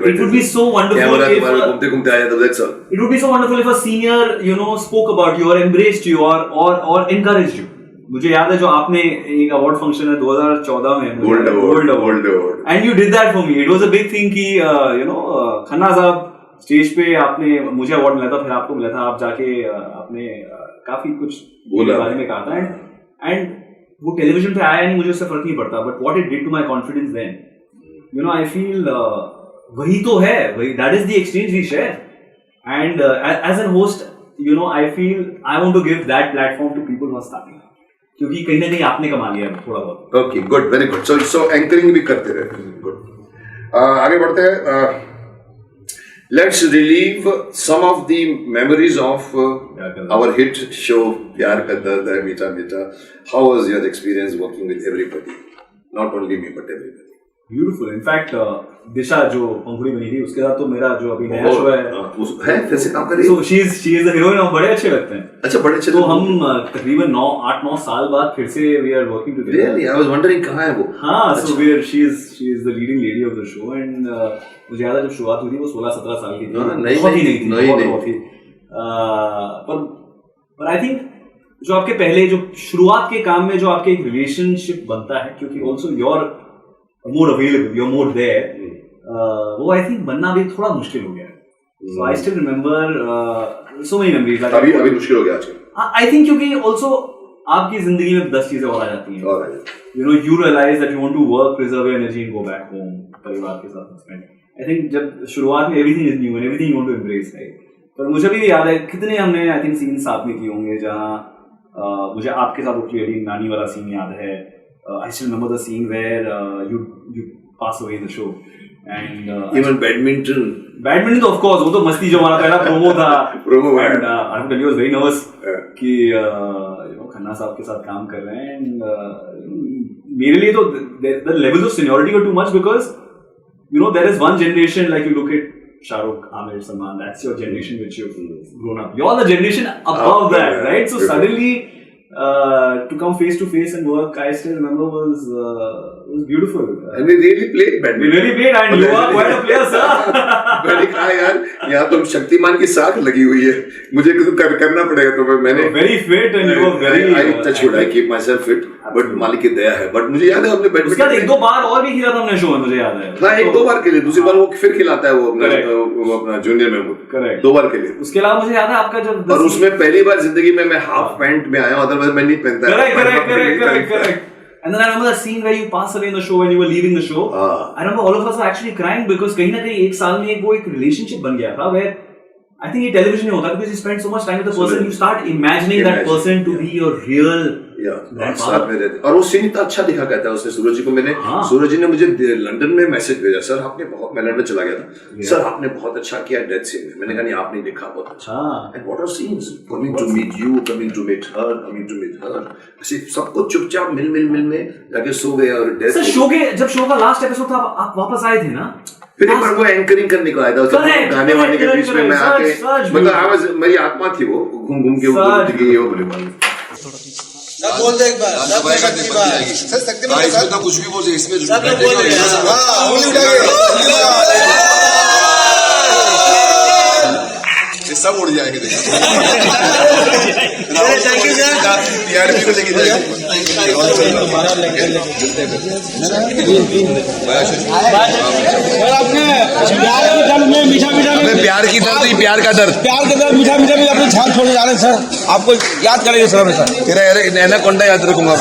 It would be so wonderful if घूमते आया तो that's all. It would be so wonderful if a senior, you know, spoke about you or embraced you or encouraged you. मुझे याद है जो आपने एक award function है 2014 में gold award and you did that for me. It was a big thing कि you know Khanna साहब स्टेज पे आपने मुझे अवार्ड मिला था, फिर आपको मिला था, आप जाके आपने काफी कुछ बोलने बारे में कहा था. एंड वो टेलीविजन पे आया नहीं, मुझे उससे फर्क नहीं पड़ता, but what it did to my confidence then, you know, I feel वही तो है, वही that is the exchange we share. And as a host, you know, I feel I want to give that platform to people who are starting, क्योंकि कहीं ना कहीं आपने कमा लिया थोड़ा बहुत. Okay, good, very good. So anchoring भी करते रहे. Good. आगे बढ़ते हैं. Let's relive some of the memories of our hit show प्यार का दर्द है मीठा मीठा. How was your experience working with everybody? Not only me but everybody. Beautiful. In fact, दिशा जो पंखुड़ी बनी थी उसके साथ तो मेरा जो अभी नया शो है फिर से काम कर रही है. So she is the heroine और बड़े अच्छे लगते हैं. अच्छा, बड़े अच्छे. तो हम तकरीबन 8-9 साल बाद फिर से we are working together. Really? I was wondering कहाँ है वो. हाँ, so she is the leading lady of the show and मुझे याद है जब शुरुआत हुई थी वो 16-17 साल की थी. बहुत ही नहीं थी. पर I think जो आपके पहले जो शुरुआत के काम में जो आपके एक रिलेशनशिप बनता है, क्योंकि also you're more available, you're more there. वो I think बनना भी थोड़ा मुश्किल हो गया. So I still remember so many memories. अभी मुश्किल हो गया आजकल. I think क्योंकि also आपकी जिंदगी में 10 चीजें और आ जाती हैं. You know, you realize that you want to work, preserve your energy and go back home, परिवार के साथ spend. I think जब शुरुआत में everything is new and everything you want to embrace, right? पर मुझे भी याद है कितने हमने I think सीन साथ में किए होंगे जहाँ मुझे आपके साथ वो क्लियरली नानी वाला सीन याद है. I still remember the scene where pass away in the show. And Even badminton. Badminton तो ऑफ कोर्स वो तो मस्ती जो हमारा पहला प्रोमो था Promo, and I was very nervous Yeah. कि खन्ना साहब के साथ काम कर रहे हैं एंड मेरे लिए तो the levels of seniority were too much because there is one generation like you look at Shahrukh, Amir, Salman, that's your generation which you've grown up. You're the generation above that, right? So suddenly to come face to face and work, I still remember was beautiful. And we really played badminton. We really played, and you are quite a player, sir. मैंने कहा यार यहाँ तो शक्तिमान की साख लगी हुई है, मुझे कुछ करना पड़ेगा, तो मैंने very fit and you were very I touch wood, I keep myself fit, but मालिक की दया है. बट मुझे याद है हमने उसके बाद एक दो बार और भी खेला था हमने शो में, मुझे याद है. हाँ, एक दो बार खेले, दूसरी बार वो फिर खिलाता है वो अपना जूनियर में, Correct. 2 बार खेले. उसके अलावा मुझे याद है आपका जब और उसमें पहली बार जिंदगी में मैं हाफ पैंट में आया, अदरवाइज मैं नहीं पहनता. correct. And then I remember the scene where you passed away in the show when you were leaving the show. I remember all of us were actually crying because कहीं ना कहीं एक साल में वो एक relationship बन गया था where I think ये television में होता है because you spend so much time with the person, you start imagining that person to be your real साथ में रहते. और वो सीन इतना अच्छा दिखा कहता है उसने सूरज जी को. मैंने सूरज जी ने मुझे लंदन में मैसेज भेजा, सर आपने बहुत, मैं लंदन चला गया था, सर आपने बहुत अच्छा किया डेथ सीन में. मैंने कहा नहीं आप नहीं देखा, बहुत अच्छा. And what are scenes, coming to meet you, coming to meet her, coming to meet her, ऐसे सबको चुपचाप मिल में जाके सो गए. और डेथ जब शो का लास्ट एपिसोड था आप वापस आए थे ना, फिर एक बार वो एंकरिंग करने को आया था, गाने वाने के बीच में मैं आके, मतलब मेरी आत्मा थी वो, घूम के वो बोलती कि ये वो बोले बोल दे एक बार, सर शक्तिमान के साथ कुछ भी बोल, इसमें सब लोग बोल रहे हैं. हाँ, उंगली उठा के ये सब उड़ जाएंगे, देखिए. Thank you sir. टीआरपी को लेके जाएंगे. प्यार की दर्द, प्यार का दर्द, मीठा मीठा भी अपनी छाप छोड़ने जा रहे हैं सर. आपको याद करेंगे सर हमेशा. तेरा एनाकोंडा याद रखूंगा.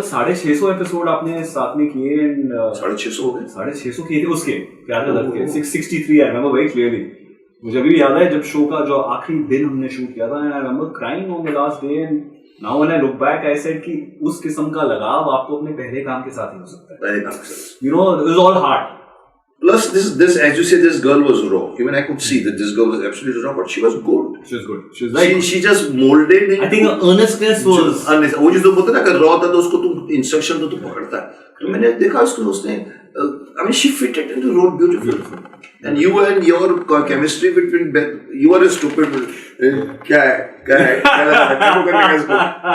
650 एपिसोड आपने साथ में किए एंड 650 हो गए, 650 किए थे उसके प्यार का दर्द के. 663 आई रिमेंबर वेरी क्लियरली. मुझे अभी भी याद है जब शो का जो आखिरी दिन हमने शूट किया था, and I remember crying on the last day. And now when I look back I said कि उस किस्म का लगाव आपको अपने पहले काम के साथ ही हो सकता है. It was all heart. Plus, this, as you say, this girl was raw. Even I could see that this girl was absolutely raw, but she was good. She was good. She was like, she just molded. I think her earnestness was. वो जो बोलते ना, अगर raw था तो उसको तुम instruction तो पकड़ता है. तो मैंने देखा उसने, I mean, she fitted into the role beautifully. And you and your chemistry between you are a stupid. क्या है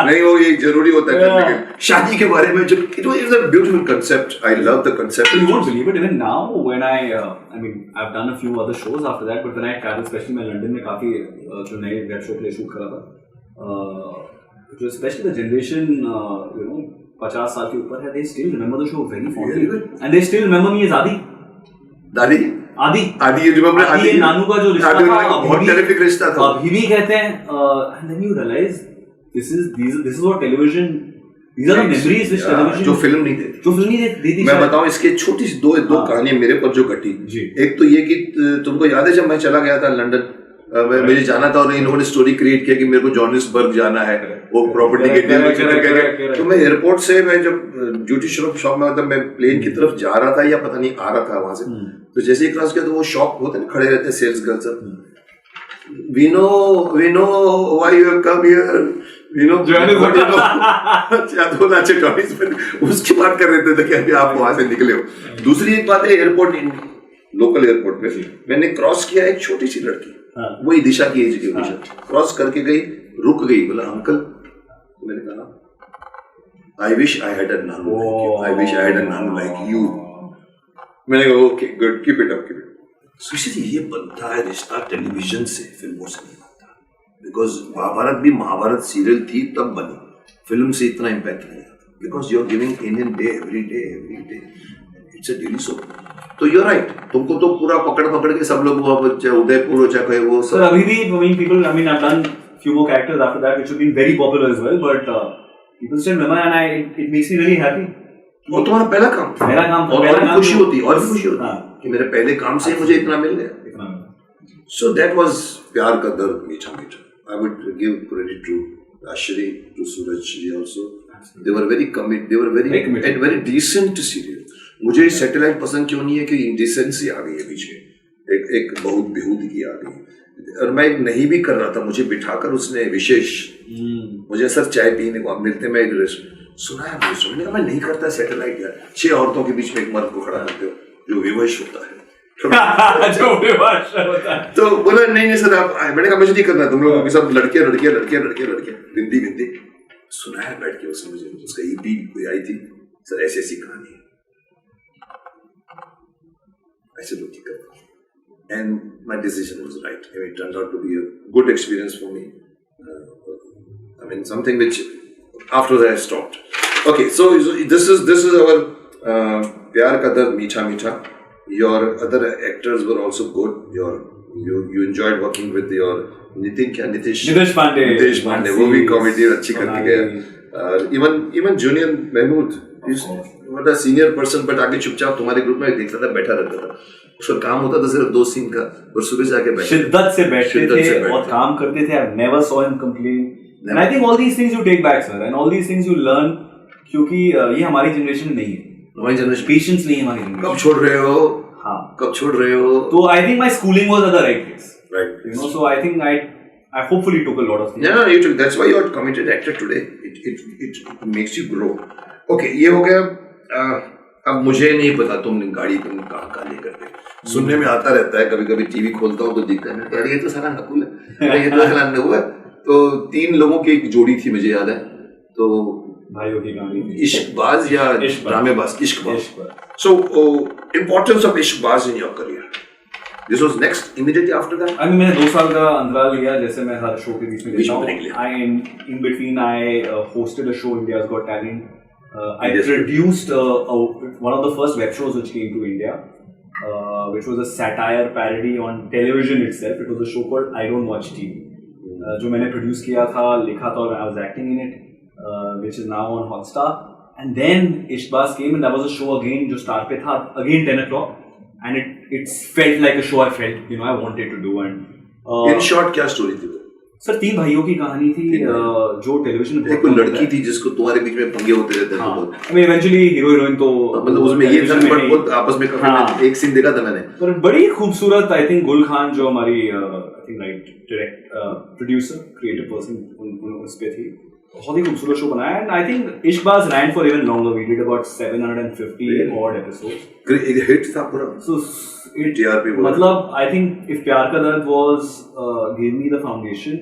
नहीं, वो ये जरूरी होता है करने के. शादी के बारे में जब it was a beautiful concept. I love the concept. You won't believe it. Even now, when I mean, I've done a few other shows after that, but when I traveled, especially मैं London में काफी जो नए web show के लिए shoot करा था, जो especially the generation 50 साल के ऊपर है, they still remember the show very fondly, and they still remember me as Adi. दादी आदि आदि नानू का जो रिश्ता था, बहुत टेरिफिक रिश्ता था. अभी भी कहते हैं, and then you realize this is what television, these are the memories which television जो फिल्म नहीं देती. मैं मैं बताऊं इसके छोटी सी दो कहानी मेरे पर जो घटी. एक तो ये कि तुमको याद है जब मैं चला गया था लंदन, मुझे जाना था और इन्होंने स्टोरी क्रिएट किया कि मेरे को जॉर्निसबर्ग जाना है वो प्रॉपर्टी के डील करके. तो मैं एयरपोर्ट से, मैं जब ड्यूटी शॉप में, मतलब मैं प्लेन की तरफ जा रहा था या पता नहीं आ रहा था वहां से, तो जैसे ही क्रॉस किया तो वो शॉप होते हैं, खड़े रहते हैं सेल्स गर्ल सब. We know why you have come here. We know उसकी बात कर रहे थे कि अभी आप वहां से निकले हो. दूसरी एक बात है, एयरपोर्ट, लोकल एयरपोर्ट में मैंने क्रॉस किया, एक छोटी सी लड़की, वही दिशा की एज की, क्रॉस करके गई, रुक गई, बोला अंकल. मैंने कहा I wish I had a nanu like you. I wish I had a nanu like you. मैंने कहा okay good, keep it up. Sushil, ये बनता है रिश्ता टेलीविजन से, फिल्मों से नहीं बनता. बिकॉज महाभारत भी महाभारत सीरियल थी तब बनी, फिल्म से इतना इम्पैक्ट नहीं आता. Because you are giving Indian day every day. It's a daily show. तो यू आर राइट, तुमको तो पूरा पकड़ के सब लोग, चाहे उदयपुर हो चाहे वो सब. अभी भी people, I mean, I've done few more characters after that which have been very popular as well, but people still remember, and it makes me really happy. वो तुम्हारा पहला काम और खुशी होती कि मेरे पहले काम से मुझे इतना मिल गया. So that was प्यार का दर्द मीठा. I would give credit to Ashri, to Suraj ji also. They were very committed. They were very committed. And very decent serial. मुझे सैटेलाइट पसंद क्यों नहीं है कि इंडिसेंसी आ गई है बीच में, एक बहुत बेहूदगी आ गई, और मैं नहीं भी कर रहा था, मुझे बिठाकर उसने विशेष मुझे सर चाय पीने को आप मिलते, मैं सुना है मैंने कहा मैं नहीं करता सैटेलाइट यार, 6 औरतों के बीच में एक मर्द को खड़ा करते हो जो विवश होता है जो विवश होता है, तो बोला नहीं सर आप, मैंने कहा मुझे नहीं करना, तुम लोग सब लड़कियां लड़कियां लड़कियां लड़कियां लड़कियां बिंदी बिंदी सुना है बैठ के उसने, मुझे उसका ईपी कोई आई थी सर ऐसी ऐसी कहानी है, ऐसे लोग करते, and my decision was right, it turned out to be a good experience for me, I mean something which after that I stopped. Okay, so this is our Pyar Ka Dard Meetha Meetha. Your other actors were also good. You enjoyed working with your Nitish Pandey. वो भी comedy अच्छी करके गया. Even Junior Mahmood, what a senior person, but आगे चुपचाप तुम्हारे group में देखता था, बैठा रहता था. उसका काम होता था सिर्फ 2 सीन का, और सुबह जाके शिद्दत से बैठते थे और काम करते थे. I never saw him complain. And I think all these things you take back, sir, and all these things you learn, क्योंकि ये हमारी जनरेशन में नहीं है, हमारी जनरेशन पेशेंस नहीं है हमारी जनरेशन. कब छोड़ रहे हो, हाँ कब छोड़ रहे हो, तो I think my schooling was at the right place, right? You know, so I think I hopefully took a lot of things. Yeah, no, you took. That's why you are a committed actor today. It makes you grow. Okay, ये हो गया. अब मुझे नहीं पता तुम गाड़ी तुम कहाँ लेकर गए. सुनने में आता रहता है, कभी कभी टीवी खोलता हूँ तो दिखता है, अरे ये तो साला नकुल है, ये तो साला नकुल है. तो 3 लोगों की एक जोड़ी थी मुझे याद है, तो भाइयों की कहानी, इश्कबाज या ड्रामेबाज, Ishqbaaz. So importance of Ishqbaaz in your career. This was next immediately after that. I mean मैंने 2 साल का अंतराल लिया, जैसे मैं हर शो के बीच में लेता हूँ. In between I hosted a show, India's Got Talent. I produced one of the first web shows which came to India, which was a satire parody on television itself. It was a show called I Don't Watch TV, जो मैंने produce किया था, लिखा था, और I was acting in it, which is now on Hotstar. And then Ishbaz came, and that was a show again जो star पे था, again 10 o'clock, and it felt like a show I felt, you know, I wanted to do. And in short क्या story थी वो? Sir 3 भाइयों की कहानी थी, जो टेलीविजन पे, एक कोई लड़की थी जिसको तुम्हारे बीच में पंगे होते रहते थे. I mean eventually hero heroine तो मतलब उसमें ये था, बट वो आपस में काफी एक सीन देखा था मैंने, पर बड़ी खूबसूरत. आई थिंक गुल खान जो हमारी I think right direct producer creative person उस पे थी, बहुत ही खूबसूरत शो बनाया. And I think Ishqbaaz ran for even longer. We did about 750 odd episodes. एक हिट था पूरा. So it मतलब I think if प्यार का दर्द was gave me the foundation,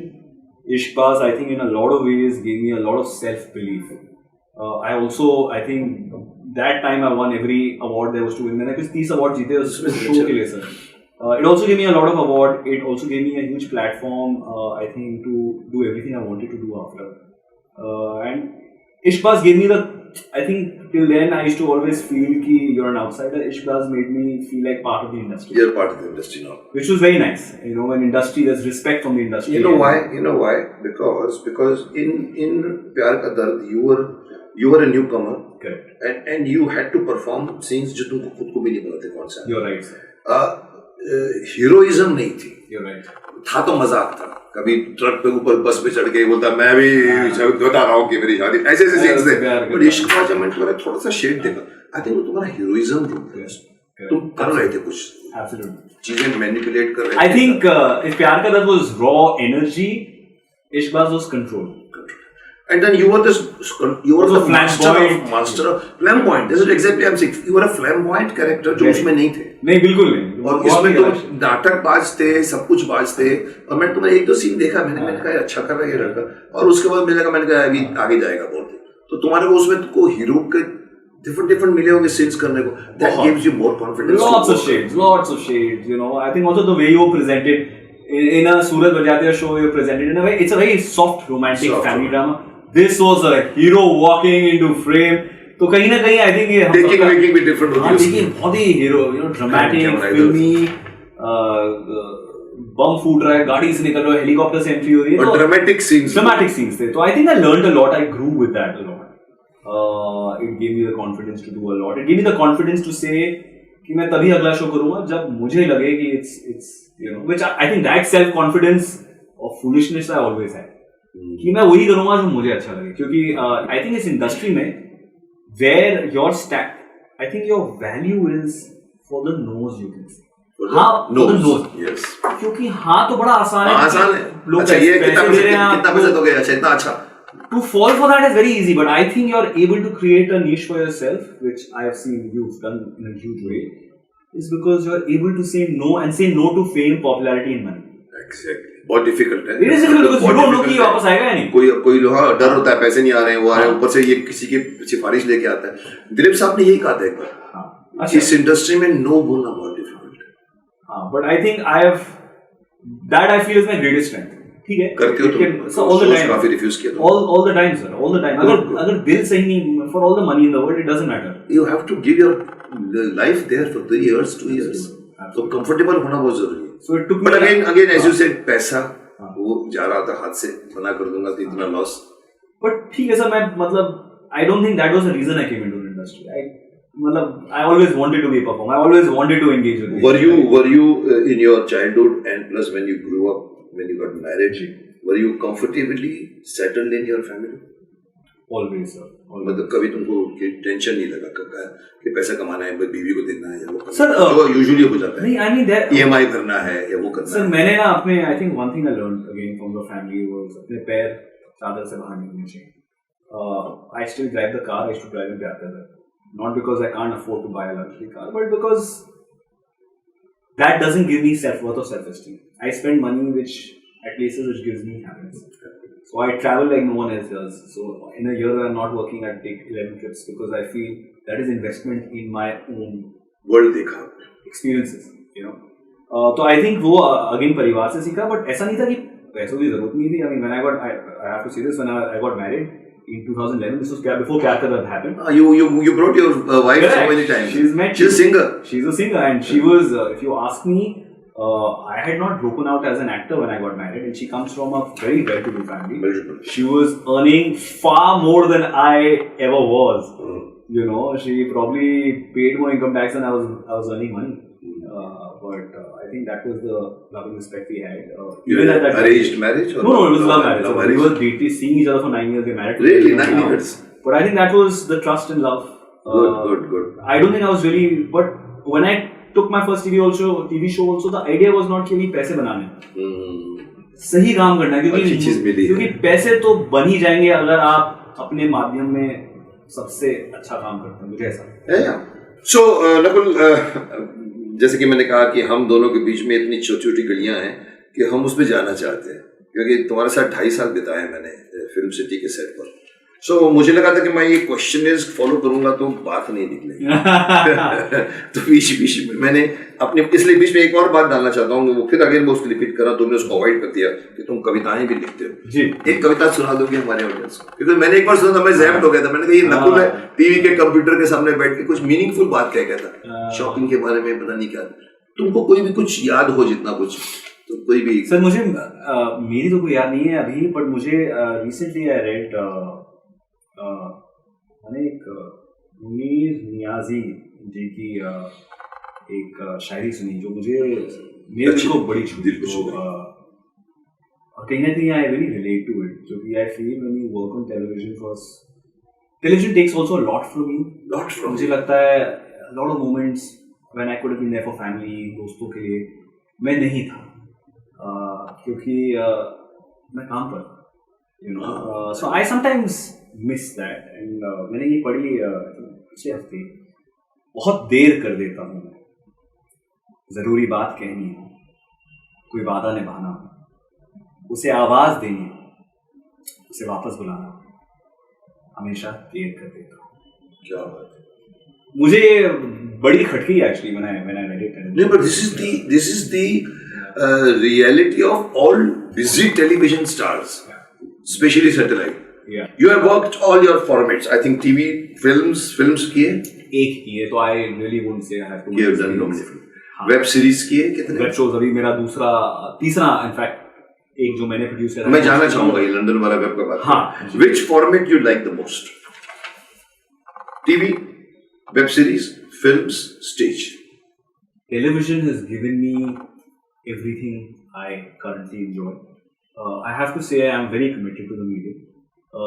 Ishbaz I think in a lot of ways gave me a lot of self belief. I think that time I won every award there was to win. मैंने कुछ 30 award जीते उस show के लिए sir. It also gave me a lot of award. It also gave me a huge platform, I think, to do everything I wanted to do after. And Ishbaz gave me I think till then I used to always feel कि you're an outsider. Ishbaz made me feel like part of the industry. You're part of the industry now. Which was very nice. You know, in industry there's respect from the industry. You know why? Because in Pyar Ka Dard you were a newcomer. Correct. And you had to perform scenes जो तुमको खुद को भी नहीं पता थे कौन सा. You're right, sir. हीरोइज्म नहीं थी. You're right. था तो मजाक था. कभी ट्रक पे ऊपर बस पे चढ़ के बोलता मैं भी बता रहा हूँ कि मेरी शादी, ऐसे सीन्स थे. बट इश्क का जब मैंने तुम्हारा थोड़ा सा शेड देखा, आई थिंक वो तुम्हारा हीरोइज्म था. तुम कर रहे थे कुछ चीजें मैनिपुलेट कर रहे थे. I think if प्यार का दर्द was raw energy, Ishbaz was control. And then you were the master of flamboyant. This is exactly I'm saying. You were a flamboyant character जो उसमें नहीं थे. नहीं बिल्कुल नहीं. और इसमें तुम नाटक बाज थे, सब कुछ बाज थे. और मैंने तुम्हारा 1-2 सीन देखा, मैंने कहा अच्छा कर रहा है ये लड़का. और उसके बाद मैंने कहा अभी आगे जाएगा बहुत. तो तुम्हारे को उसमें तुमको हीरो के different मिले होंगे scenes करने को. That gives you more confidence. Lots of shades. You know, I think also the way you presented in a Suraj Bajatiya show, you presented in a way, it's a very soft romantic family drama. This was a hero walking into frame. तो कहीं ना कहीं I think ये making be different. हाँ देखिए बहुत ही hero, you know, dramatic, filmy, बम फूट रहा है, गाड़ी से निकल रहा है, हेलीकॉप्टर से एंट्री हो रही है. और dramatic scenes थे. तो I think I learned a lot. I grew with that a lot. It gave me the confidence to do a lot. It gave me the confidence to say कि मैं तभी अगला शो करूँगा जब मुझे लगे कि it's you know, which I think that self confidence or foolishness I always had. कि मैं वही करूँगा जो मुझे अच्छा लगे, क्योंकि I think इस इंडस्ट्री में where your I think your value is for the nose you can say. हाँ, for the nose. Yes. क्योंकि हाँ तो बड़ा आसान है. आसान है. लोग अच्छा ये कितना पैसे दे रहे हैं कितना पैसा दोगे? अच्छा इतना अच्छा. To fall for that is very easy, but I think you're able to create a niche for yourself, which I have seen you've done in a huge way, is because you're able to say no and say no to fame, popularity and money. Exactly. बहुत difficult है. It is difficult because you don't know कि वापस आएगा या नहीं. कोई हाँ डर होता है, पैसे नहीं आ रहे हैं, वो आ रहे हैं, ऊपर से ये किसी की सिफारिश लेके आता है. दिलीप साहब ने यही कहा था एक बार. इस इंडस्ट्री में नो बोलना बहुत डिफिकल्ट है. हाँ, but I think that I feel is my greatest strength. ठीक है. करते हो तुम. So all the time. काफी रिफ्यूज किया. All the time, sir. All the time. अगर दिल सही नहीं, for all the money in the world, it doesn't matter. You have to give your life there for 3 years, 2 years. तो comfortable होना बहुत जरूरी है. So it took me. But again, as you said, पैसा वो जा रहा था हाथ से, मना कर दूंगा तो इतना लॉस. But ठीक है सर, मैं मतलब I don't think that was the reason I came into the industry. I always wanted to be a performer. I always wanted to engage with people. Were you in your childhood and plus when you grew up, when you got married, were you comfortably settled in your family? Always, sir. Always. मतलब कभी तुमको tension नहीं लगा कि पैसा कमाना है, बीवी को देना है या वो Sir, जो यूजुअली हो जाता है. नहीं, I mean that EMI भरना है या वो करना है. सर मैंने ना अपने I think one thing I learned again from the family was अपने पैर चादर से बाहर निकलने चाहिए. I still drive the car. I used to drive in Pyathagar. Not because I can't afford to buy a luxury car, but because that doesn't give me self-worth or self-esteem. I spend money at places which gives me happiness. So I travel like no one else does. So in a year I'm not working, I take 11 trips because I feel that is investment in my own world देखा experiences, you know. तो I think वो again परिवार से सीखा, but ऐसा नहीं था कि पैसों की जरूरत नहीं थी. I mean when I have to say this, when I got married in 2011, this was before Pyathagar happened. You brought your wife so many times. She's a singer. She's a singer, and she was. If you ask me, I had not broken out as an actor when I got married, and she comes from a very well-to-do family. She was earning far more than I ever was. You know, she probably paid more income tax than I was earning money. But I think that was the love and respect we had. Even at that arranged marriage? Or no, it was love marriage. We were dating, seeing each other for 9 years. We married. Really, 9 years. But I think that was the trust and love. Good. I don't think I was really. But when I took my first TV show also, the idea was not कि पैसे बनाने. सही काम करना है क्योंकि पैसे तो बन ही जाएंगे अगर आप अपने माध्यम में सबसे अच्छा काम करते हैं. मुझे ऐसा. So नकुल, जैसे कि मैंने कहा कि हम दोनों के बीच में इतनी छोटी छोटी गलियां हैं कि हम उसमें जाना चाहते हैं, क्योंकि तुम्हारे साथ 2.5 साल बिताए मैंने फिल्म सिटी के सेट पर. सो मुझे लगा था कि मैं ये क्वेश्चन फॉलो करूंगा तो बात नहीं निकलेगी. तो बीच में मैंने अपने इसलिए बीच में एक और बात डालना चाहता हूँ, वो फिर अगेन मैं उसको रिपीट करा. तुमने उसको अवॉइड कर दिया कि तुम कविताएं भी लिखते हो जी. एक कविता सुना दोगे हमारे ऑडियंस को? क्योंकि मैंने एक बार सुना था, मैं जैम्ड हो गया था. मैंने कहा ये नकुल है टीवी के कंप्यूटर के सामने बैठ के कुछ मीनिंगफुल बात कह गया था, शॉपिंग के बारे में, पता नहीं क्या. तुमको कोई भी कुछ याद हो, जितना कुछ तो कोई भी. सर मुझे मेरी तो कोई याद नहीं है अभी, बट मुझे रिसेंटली आई रेड मैंने एक मुनीर नियाजी जी की एक शायरी सुनी जो मुझे मेरे दिल को बड़ी छू. और कहीं ना कहीं I really relate to it, क्योंकि I feel when you work on television takes also a lot from me. मुझे लगता है lot of moments when I could have been there for family, दोस्तों के लिए मैं नहीं था क्योंकि मैं काम पर, you know. So I sometimes miss that. And मैंने ये पढ़ी पिछले हफ्ते, बहुत देर कर देता हूँ मैं, जरूरी बात कहनी है, कोई वादा निभाना, उसे आवाज देनी है, उसे वापस बुलाना, हमेशा देर कर देता हूँ. क्या बात है. मुझे बड़ी खटकी actually when I read it. No, but this is the reality of all busy television stars, especially satellite. Yeah. You have worked all your formats. I think TV, films किए. एक किए तो I really won't say I have to. You have done many films. Web series किए कितने? Web shows अभी मेरा तीसरा in fact एक जो मैंने प्रोड्यूस किया. मैं जानना चाहूँगा ये लंदन वाला वेब का बात. हाँ. Which format you like the most? TV, web series, films, stage. Television has given me everything I currently enjoy. I have to say I am very committed to the medium.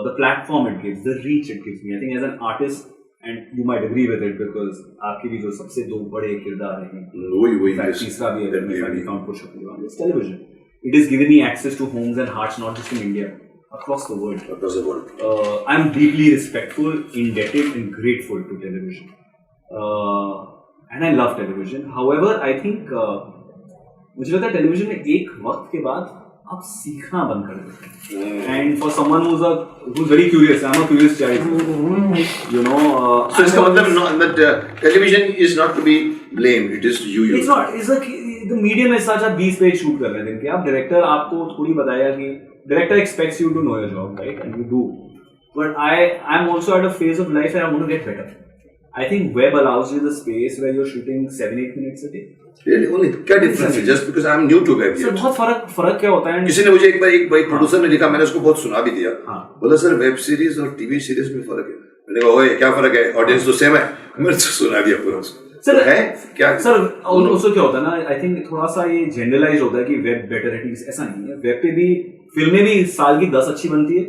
The platform it gives, the reach it gives me. I think as an artist and you might agree with it because आपके भी जो सबसे दो बड़े किरदार हैं, वही in fact, तीसरा भी है, if I count Pushpa Paliwal, it's television. It has given me access to homes and hearts not just in India, across the world. across the world. I'm deeply respectful, indebted, and grateful to television, and I love television. However, I think मुझे लगता है television में एक वक्त के बाद आप सीखना बंद कर देते हैं. And for someone who's very curious, I'm a curious child. You know. So इसका मतलब that television is not to be blamed. It is you. It's not. It's like the medium is such. आप 20 page shoot कर रहे हैं दिन के. आप director आपको थोड़ी बताया कि director expects you to know your job, right? And you do. But I'm also at a phase of life where I want to get better. I think web allows you the space where you're shooting 7-8 minutes a day. Really? Only क्या difference है? Just because I'm new to web sir yet. बहुत फर्क क्या होता है? किसी ने मुझे एक बार प्रोड्यूसर ने लिखा, मैंने उसको बहुत सुना भी दिया. हाँ. बोला सर वेब सीरीज और टीवी सीरीज में फर्क है. मैंने कहा ओए क्या फर्क है? ऑडियंस तो सेम है. मैंने तो सुना दिया पूरा उसको. सर है क्या? सर उसको क्या होता है ना, आई थिंक थोड़ा सा ये जनरलाइज होता है कि वेब बेटर है. ऐसा नहीं है. वेब पे भी फिल्में भी साल की 10 अच्छी बनती है.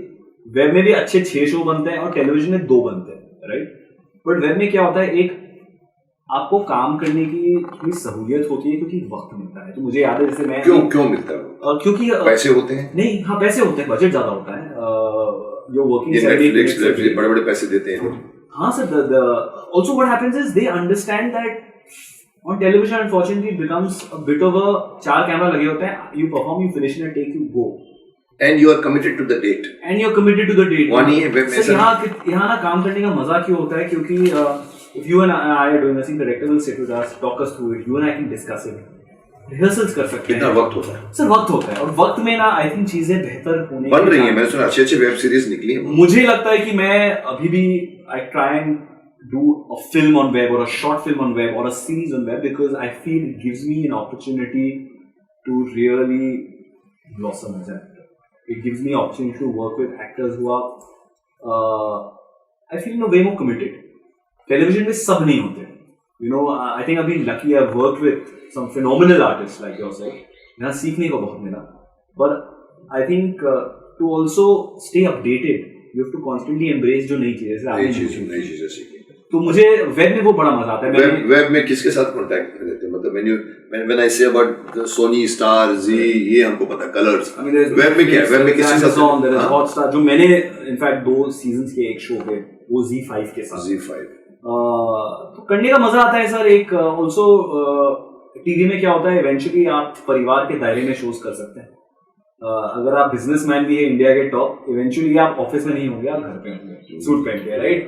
वेब में भी अच्छे 6 शो बनते हैं और टेलीविजन में 2 बनते हैं, राइट? बट वेब में क्या होता है, एक आपको काम करने की थोड़ी सहूलियत होती है क्योंकि वक्त मिलता है. तो मुझे याद है जैसे मैं क्यों मिलता है? क्योंकि पैसे होते हैं. नहीं, हाँ पैसे होते हैं, बजट ज्यादा होता है. यो वर्किंग नेटफ्लिक्स बड़े पैसे देते हैं. हाँ sir. Also what happens is they understand that on television unfortunately it becomes a bit of a 4 camera लगे होते हैं. You perform, you finish in a take, you go. And you are committed to the date. And you are committed to the date. One he web में sir यहाँ ना काम करने का मजा क्यों होता है, क्योंकि if you and I are doing this, the director will sit with us, talk us through it. You and I can discuss it. Rehearsals कर सकते हैं. कितना वक्त होता है? सर वक्त होता है और वक्त में ना आई थिंक चीजें बेहतर होने बन रही हैं. मैंने सुना अच्छी वेब सीरीज निकली हैं. मुझे लगता है कि मैं अभी भी I try and do a film on web or a short film on web or a series on web because I feel it gives me an opportunity to really blossom as an actor. It gives me opportunity to work with actors who are I feel in a way more committed. Television में सब नहीं होते. You know, I think I've been lucky. I've worked with some phenomenal artists like yourself. यहाँ सीखने को बहुत मिला. But I think to also stay updated, you have to constantly embrace जो नई चीजें सीखी. तो मुझे वेब में वो बड़ा मजा आता है. वेब में किसके साथ कांटेक्ट करते हैं? मतलब when I say about Sony, Star, Z, ये हमको पता, Colors. वेब में क्या है? वेब में किसके साथ? There is Hotstar. जो मैंने इनफैक्ट 2 सीजन्स के एक शो पे वो Z5 के साथ. Z5. तो करने का मजा आता है सर. एक ऑल्सो टीवी में क्या होता है, इवेंचुअली आप परिवार के दायरे में शोज कर सकते हैं. अगर आप बिजनेसमैन भी है इंडिया के टॉप, इवेंचुअली आप ऑफिस में नहीं होंगे, आप घर पे होंगे सूट पहन के, right?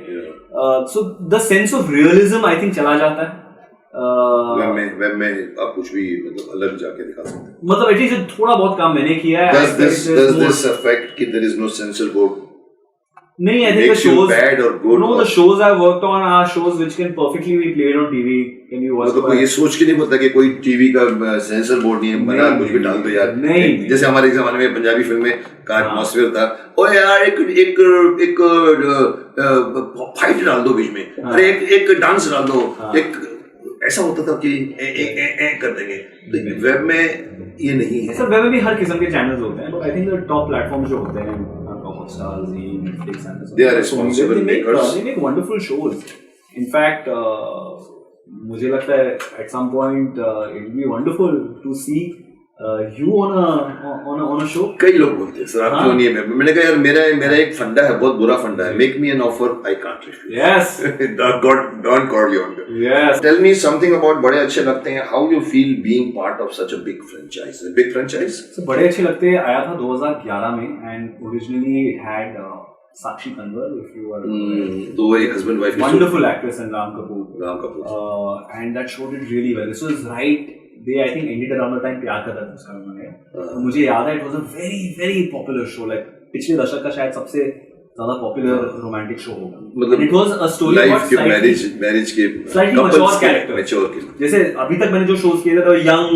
So the sense of realism I think चला जाता है. वेब में आप कुछ भी मतलब अलग जाके दिखा सकते हैं. मतलब एटलीस्ट थोड़ा बहुत काम मैंने किया है. Does this affect कि there is no censor board? नहीं, I think the shows bad or good. No, the shows I've worked on are shows which can perfectly be played on TV. Can you watch? तो कोई ये सोच के नहीं बोलता कि कोई टीवी का सेंसर बोर्ड नहीं है, बना कुछ भी डाल दो यार. नहीं. जैसे हमारे ज़माने में पंजाबी फिल्म में का एटमॉस्फेयर था, ओ यार एक फाइट डाल दो बीच में, अरे एक डांस डाल दो, एक ऐसा होता था कि कर देंगे. वेब में ये नहीं है. सर वेब में भी हर किस्म के चैनल्स होते हैं, but I think the top platform जो होते हैं, Hotstar, Z, Netflix, Amazon, they are responsible makers. They make wonderful shows. In fact, मुझे लगता है at some point it will be wonderful to see you on a show. कई लोग बोलते हैं सर आप क्यों नहीं है. मैंने कहा यार मेरा एक फंडा है, बहुत बुरा फंडा है. Make me an offer, I can't refuse. Yes. Don't call you on that. Yes. Tell me something about बड़े अच्छे लगते हैं. How you feel being part of such a big franchise? A big franchise? So बड़े अच्छे लगते हैं आया था 2011 में and originally it had Sakshi Kanwar, if you are तो एक husband wife wonderful actress and Ram Kapoor. And that show did really well. This was right. They I think ended around the time प्यार का दर्द उसका उन्होंने. मुझे याद है it was a very very popular show. Like पिछले दशक का शायद सबसे ज़्यादा popular romantic show होगा. मतलब it was a story about marriage के slightly mature character. जैसे अभी तक मैंने जो shows किए थे तो young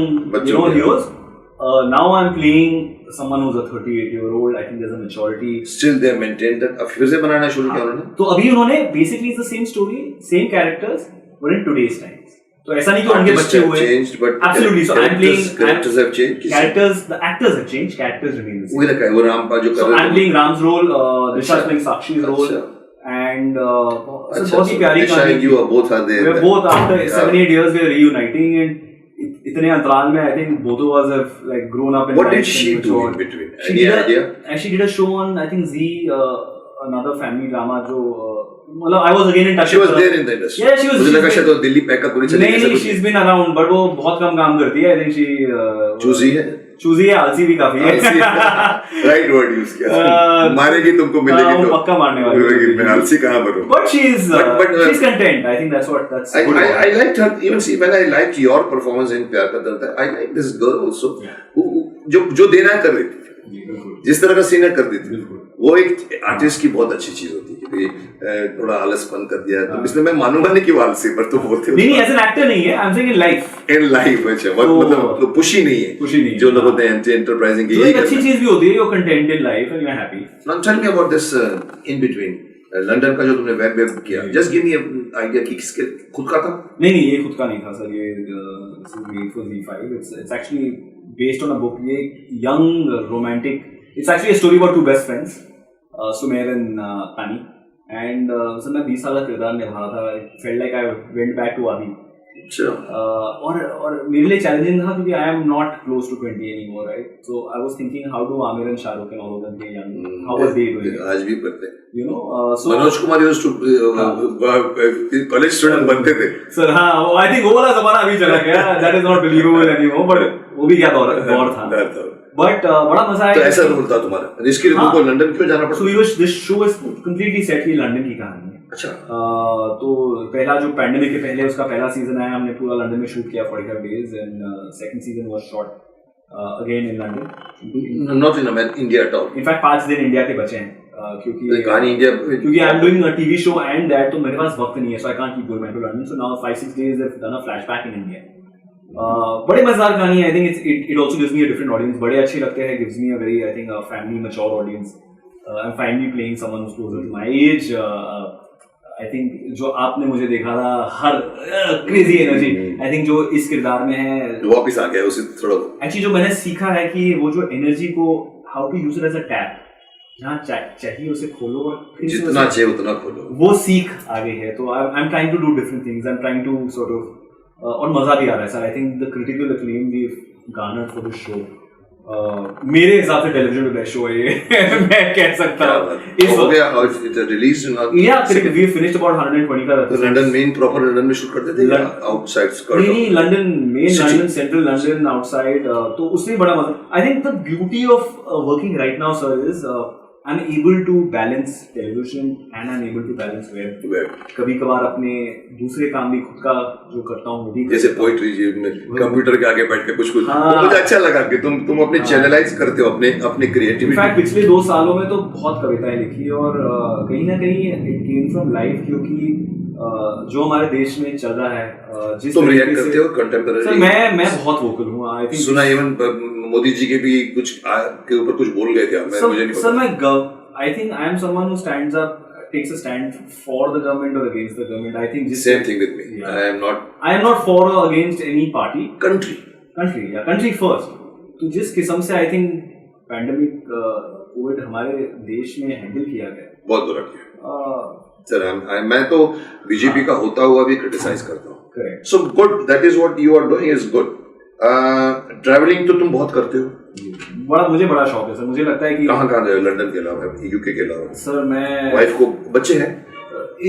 you know heroes. Now I'm playing someone who's a 38-year-old. I think there's a maturity. Still they maintain that. अब फिर से बनाना शुरू किया उन्होंने. तो अभी उन्होंने basically it's the same story, same characters, but in today's times. तो ऐसा नहीं कि उनके बच्चे हुए. Absolutely. So I'm playing. Characters have changed. The actors have changed. Characters remain the same. वही रखा है वो राम का जो. So I'm playing Ram's role. Disha is playing Sakshi's role. and बहुत ही प्यारी Disha कहानी and you are both are there. we're both after 7-8 years we are reuniting and इतने अंतराल में I think both of us have like grown up in What did life she and do matured. in between? She Any did idea? and she did a show on I think Z another family drama जो मतलब I was again in touch She with was her. there in the industry. Yeah, she was. मुझे she's लगा been- शायद वो Delhi pack पूरी चली नहीं नहीं she's been around but वो बहुत कम काम करती है I think she चूजी है चूजी है आलसी भी काफी है राइट वर्ड यूज किया मारेगी तुमको मिलेगी वो तो पक्का मारने वाली मिलेगी, है। मैं आलसी कहाँ बनूं But she's But, she's content. I think that's good. I liked her even see when I liked your performance in प्यार का दर्द है I like this girl also who जो देना कर रही थी जिस तरह का सीन कर दी थी वो एक आर्टिस्ट की बहुत अच्छी चीज होती है कि थोड़ा आलसपन कर दिया तो इसलिए मैं मानूंगा नहीं कि वो आलसी पर तुम बोलते हो नहीं नहीं as an actor नहीं है I'm saying in life. In life अच्छा मतलब पुशी नहीं है Pushy नहीं है, जो लोग होते हैं एंटरप्राइजिंग की तो एक अच्छी चीज भी होती है you're content in life and you're happy. Now tell me about this in between London का जो तुमने वेब किया जस्ट गिव मी आइडिया कि किसके खुद का था नहीं नहीं ये खुद का नहीं था सर ये this is made for Z5. It's actually based on a book. ये young romantic. It's actually a story about two best friends, Sumer and Tani. And sir मैं 20 साल का किरदार निभा रहा था. It felt like I went back to Adi. अच्छा और मेरे लिए चैलेंजिंग था क्योंकि I am not close to 20 anymore, right? So I was thinking how do Aamir and Shah Rukh and all of them be young? How were they doing? आज भी करते हैं You know, so Manoj Kumar used to college student बनते थे sir हाँ I think वो वाला जमाना अभी चला गया. That is not believable anymore, but वो भी क्या दौर था. But बड़ा मजा आया. तो ऐसा रोल था तुम्हारा इसके लिए तुमको लंदन क्यों जाना So पड़ा this show is completely set की लंदन की कहानी है. अच्छा तो पहला जो पैंडेमिक के पहले उसका पहला सीजन आया हमने पूरा लंदन में शूट किया 45 days and second season was shot again in London. Not in India at all in fact 5 दिन इंडिया के बचे हैं क्योंकि कहानी इंडिया क्योंकि I am doing a TV show and that तो मेरे पास वक्त नहीं है so I can't keep going back to London. So now 5-6 days they've done a flashback in India. बड़े मजेदार कहानी है. I think it also gives me a different audience. बड़े अच्छे लगते हैं. Gives me a very I think family mature audience. I am finally playing someone whose closer to my age. I think जो आपने मुझे देखा था her crazy energy I think जो इस किरदार में है वापस आ गया उसे थोड़ा एक्चुअली जो मैंने सीखा है कि वो जो एनर्जी को how to use it as a tap जहाँ चाहिए उसे खोलो और फिर से जितना चाहिए उतना खोलो वो सीख आगे है. तो I am trying to do different things. I am trying to sort of और मजा भी आ रहा है sir. I think the critical acclaim we garnered for this show मेरे हिसाब से टेलीविजन पे बेस्ट शो है ये मैं कह सकता हूँ. हो गया और इट रिलीज या वी फिनिश्ड अबाउट 120 का तो लंदन मेन प्रॉपर लंदन में शूट करते थे या आउटसाइड स्कर्ट नहीं London main London central London outside. तो उससे बड़ा मजा. I think the beauty of working right now sir is I am able to balance television and I am able to balance web. कभी कभार अपने दूसरे काम भी खुद का जो करता हूँ वो भी जैसे पोइट्री में कंप्यूटर के आगे बैठ के कुछ हाँ. मुझे अच्छा लगा कि तुम अपने चैनलाइज करते हो अपने क्रिएटिविटी. इनफैक्ट पिछले 2 सालों में तो बहुत कविताएं लिखी और कहीं ना कहीं इट केम फ्रॉम लाइफ क्योंकि जो हमारे देश में चल रहा है जिस तुम तरीके रिएक्ट से- करते हो कंटेम्पररी. सर मैं बहुत वोकल हूँ. आई थिंक सुना इवन मोदी जी के भी कुछ के ऊपर कुछ बोल गए थे मुझे नहीं सर पता. मैं I think I am someone who stands up takes a stand for the government or against the government. I think Same thing with me. Yeah. I am not for or against any party. country. Country first. तो जिस किस्म से I think pandemic Covid हमारे देश में handle किया गया बहुत बुरा किया सर. मैं तो बीजेपी का होता हुआ भी क्रिटिसाइज करता हूँ. Correct. So good that is what you are doing is good. Travelling तो तुम बहुत करते हो. मुझे बड़ा शौक है सर. मुझे लगता है कि कहाँ गए लंदन के अलावा यूके के अलावा. सर मैं वाइफ को बच्चे हैं.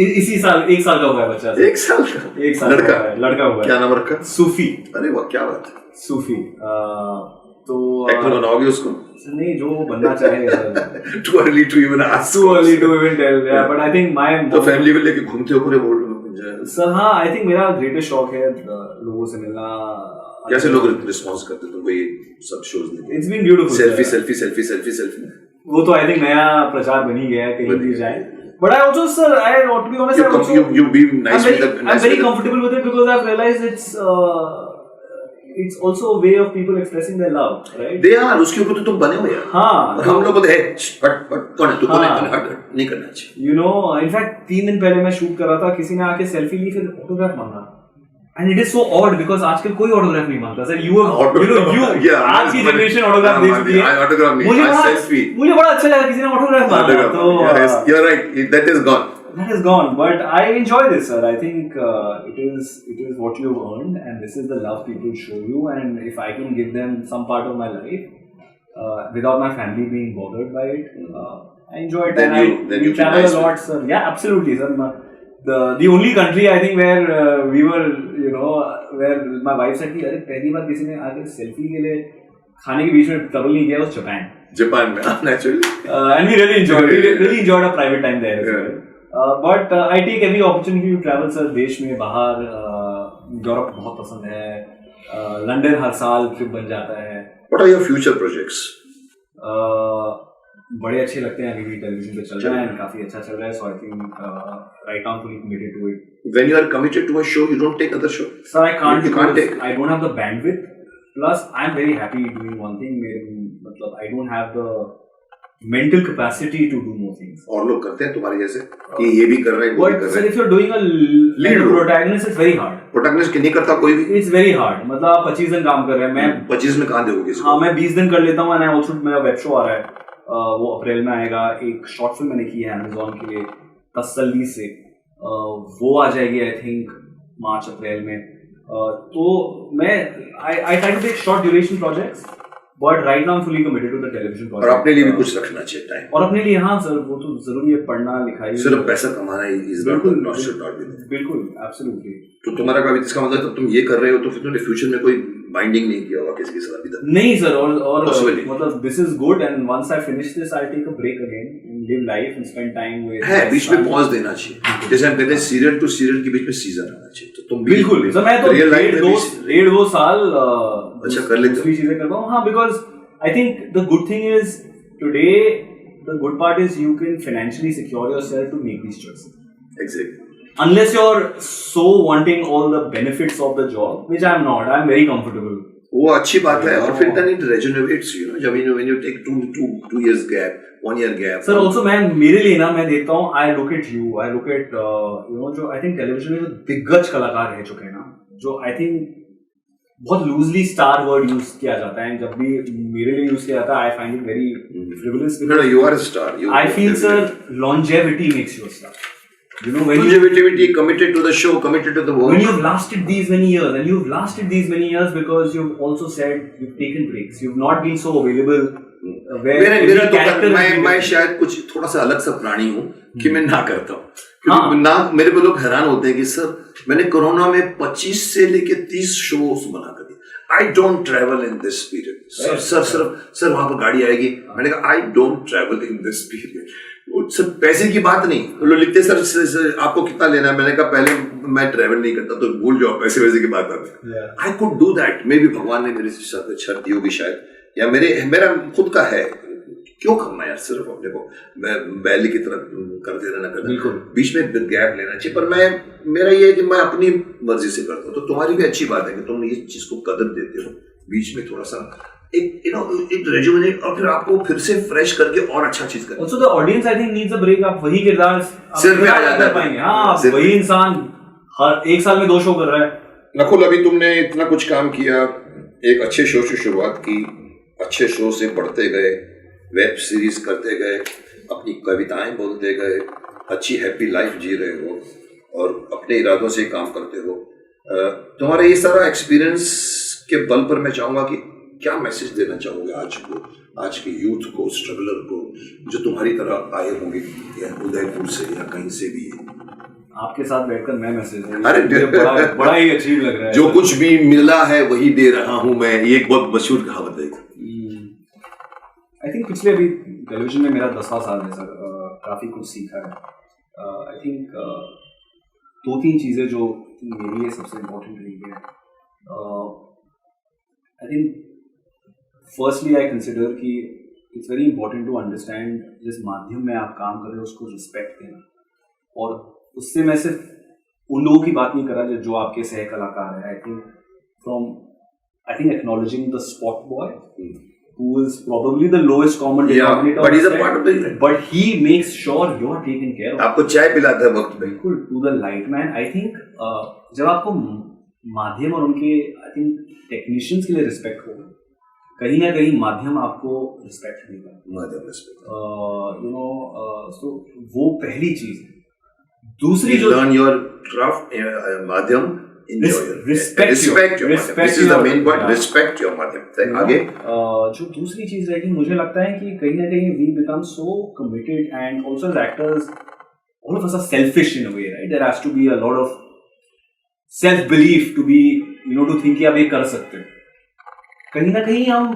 इसी साल 1 साल का हुआ है बच्चा. 1 साल का. 1 साल लड़का लड़का हुआ है. क्या नाम रखा. सूफी. अरे वाह क्या बात है. सूफी. तो एक्टर बनाओगे उसको. नहीं जो बनना चाहे sir. Too early to even ask. Too early to even tell. Yeah, but I think my तो फैमिली को लेके घूमते हो पूरे वर्ल्ड. सर हाँ आई थिंक मेरा ग्रेटेस्ट शौक है लोगों से मिलना. कैसे लोग रिस्पॉन्स करते तुमको ये सब शोज में. It's been beautiful. सेल्फी. वो तो आई थिंक नया प्रचार बन ही गया है कहीं भी जाए. But I also, sir, to be honest, you be nice with the. I'm very comfortable with it because I've realized it's also a way of people expressing their love, right? They are. उसके ऊपर तो तुम बने हो यार. हाँ. हम लोग बोलते हैं हट कौन है तू कौन है नहीं करना चाहिए. You know, in fact 3 दिन पहले मैं शूट कर रहा था किसी ने आके सेल्फी ली फिर ऑटोग्राफ मांगा. And it is so odd because आजकल कोई ऑटोग्राफ नहीं मांगता सर. You आज की जनरेशन ऑटोग्राफ दे चुकी है. ऑटोग्राफ नहीं. सेल्फी. मुझे बड़ा अच्छा लगा किसी ने ऑटोग्राफ मांगा. तो you're right. That is gone. that is gone. But I enjoy this, sir. I think it is what you've earned, and this is the love people show you. And if I can give them some part of my life without my family being bothered by it, I enjoy it. Then And you we feel travel nice a lot, sir. Yeah, absolutely, sir. The only country I think where we were, where my wife said कि अरे पहली बार किसी ने आके selfie के लिए खाने के बीच में ट्रबल नहीं किया, was जापान में naturally. and we really enjoyed our private time there as well. But I take every opportunity to travel, sir. देश में बाहर यूरोप बहुत पसंद है, लंदन हर साल ट्रिप बन जाता है. What are your future projects? बड़े अच्छे लगते हैं, अभी भी टेलीविजन पे चल रहा है and काफी अच्छा चल रहा है. So I think right now I'm fully committed to it. When you are committed to a show, you don't take other show. Sir, I can't. You can't take. I don't have the bandwidth. Plus, I'm very happy doing one thing. मतलब I don't have the mental capacity to do more things. और लोग करते हैं तुम्हारे जैसे कि ये भी कर रहे हैं, वो भी But कर sir, रहे हैं. if you're doing a lead protagonist, it's very hard. Protagonist नहीं करता कोई भी. It's very hard. मतलब आप 25 दिन काम कर रहे हैं, मैं 25 में कहाँ दोगे किसी को? हाँ मैं 20 दिन कर लेता हूँ. And I also मेरा वेब शो आ रहा है, वो अप्रैल में आएगा. एक शॉर्ट फिल्म मैंने की है Amazon के लिए तसल्ली से, वो आ जाएगी आई थिंक मार्च अप्रैल में. तो मैं I try to take short duration projects, but right now I'm fully committed to the television project. और अपने लिए भी कुछ रखना चाहिए टाइम. और अपने लिए हाँ सर, वो तो जरूरी है, पढ़ना लिखाई. सिर्फ पैसा कमाना इज बिल्कुल नॉट शुड नॉट बी. बिल्कुल एब्सोल्युटली. तो तुम्हारा कभी इसका मतलब जब तुम ये कर रहे हो तो फिर तुमने फ्यूचर में कोई बाइंडिंग नहीं किया होगा किसी के साथ अभी तक? नहीं सर, और Possibly. मतलब this is good and once I finish this I take a break again and live life and spend time with. है बीच में पॉज देना चाहिए. जैसे हम कहते हैं सीरियल टू सीरियल के बीच में सीजन आना चाहिए. तो तुम बिल्कुल सर, मैं तो रियल लाइफ में डेढ़ दो साल अच्छा कर लेते हो. दूसरी चीजें करता हूँ. हाँ, because I think the good thing is today, the good part is you can financially secure yourself to make these choices. Exactly. Unless you're so wanting all the benefits of the job, which I'm not. I'm very comfortable. वो अच्छी बात है. और फिर then it regenerates you, जब when you take two years gap, 1 year gap. Sir, also मैं मेरे लिए ना, मैं देखता हूँ, I look at you, I look at जो I think television में जो दिग्गज कलाकार रह चुके हैं ना, जो I think बहुत loosely star word use किया जाता है. जब भी मेरे लिए use किया जाता है, I find it very frivolous. No, you are a star. I feel sir, longevity makes you a star. You know, when longevity, committed to the show, committed to the work. when you've lasted these many years, and you've lasted these many years because you've also said you've taken breaks, you've not been so available. मेरा तो मैं शायद कुछ थोड़ा सा अलग सा प्राणी हूँ कि मैं ना करता हूँ. हाँ. ना मेरे को लोग हैरान होते हैं कि सर मैंने कोरोना में 25 से लेके 30 शोज बना कर दिए. I don't travel in this period. Sir वहां पर गाड़ी आएगी. मैंने कहा I don't travel in this period. Sir पैसे की बात नहीं. वो लोग लिखते सर आपको कितना लेना है. मैंने कहा पहले मैं ट्रैवल नहीं करता तो भूल जाओ पैसे वैसे की बात है. I could do that. मे भी भगवान ने मेरे साथ छत दी होगी शायद, या मेरा खुद का है. क्यों करना यार सिर्फ अपने को बैली की तरह करते रहना. बीच में गैप लेना चाहिए. पर मेरा ये है कि मैं अपनी मर्जी से करता हूँ. तो तुम्हारी भी अच्छी बात है कि तुम ये चीज को कदर देते हो. बीच में थोड़ा सा एक रेजुमिनेट और फिर आपको फिर से फ्रेश करके और अच्छा चीज करना. Also the audience I think needs a break. आप वही किरदार सिर्फ में आ जाता पाएंगे. हाँ, वही इंसान हर एक साल में 2 शो कर रहा है. नकुल, अभी तुमने इतना कुछ काम किया, एक अच्छे शो से शुरुआत की, अच्छे शो से बढ़ते गए, वेब सीरीज करते गए, अपनी कविताएं बोलते गए, अच्छी हैप्पी लाइफ जी रहे हो और अपने इरादों से काम करते हो. तुम्हारा ये सारा एक्सपीरियंस के बल पर मैं चाहूंगा कि क्या मैसेज देना चाहोगे आज के यूथ को, स्ट्रगलर को, जो तुम्हारी तरह आए होंगे या उदयपुर से या कहीं से भी. आपके साथ बैठकर मैं मैसेज अरे बड़ा ही अजीब लग रहा है. जो कुछ भी मिला है वही दे रहा हूं मैं. ये एक बहुत मशहूर कहावत है. आई थिंक पिछले अभी टेलीविजन में मेरा 10वां साल है सर. काफी कुछ सीखा है. आई थिंक 2-3 चीजें जो मेरे लिए सबसे इम्पोर्टेंट रही है. I think firstly I consider कि it's very important to understand जिस माध्यम में आप काम कर रहे हो उसको रिस्पेक्ट देना. और उससे मैं सिर्फ उन लोगों की बात नहीं कर रहा जो आपके सह कलाकार है. I think acknowledging the spot boy who is probably the lowest common denominator, but he's a part of the event. But he makes sure you are taken care of. आपको चाय पिलाता है वक्त पे. बिल्कुल. To the light man, I think जब आपको माध्यम और उनके आई थिंक टेक्नीशियंस के लिए रिस्पेक्ट होगा, कहीं ना कहीं माध्यम आपको रिस्पेक्ट देगा. माध्यम रिस्पेक्ट. सो वो पहली चीज है. दूसरी जो learn your craft, माध्यम, enjoy it. respect your माध्यम. This is the main point. yeah. Respect your माध्यम. आगे. जो दूसरी चीज है कि मुझे लगता है कि कहीं ना कहीं we become so committed and also as actors all of us are selfish in a way, right? There has to be a lot of self belief to be, to think कि आप ये कर सकते हैं. कहीं ना कहीं हम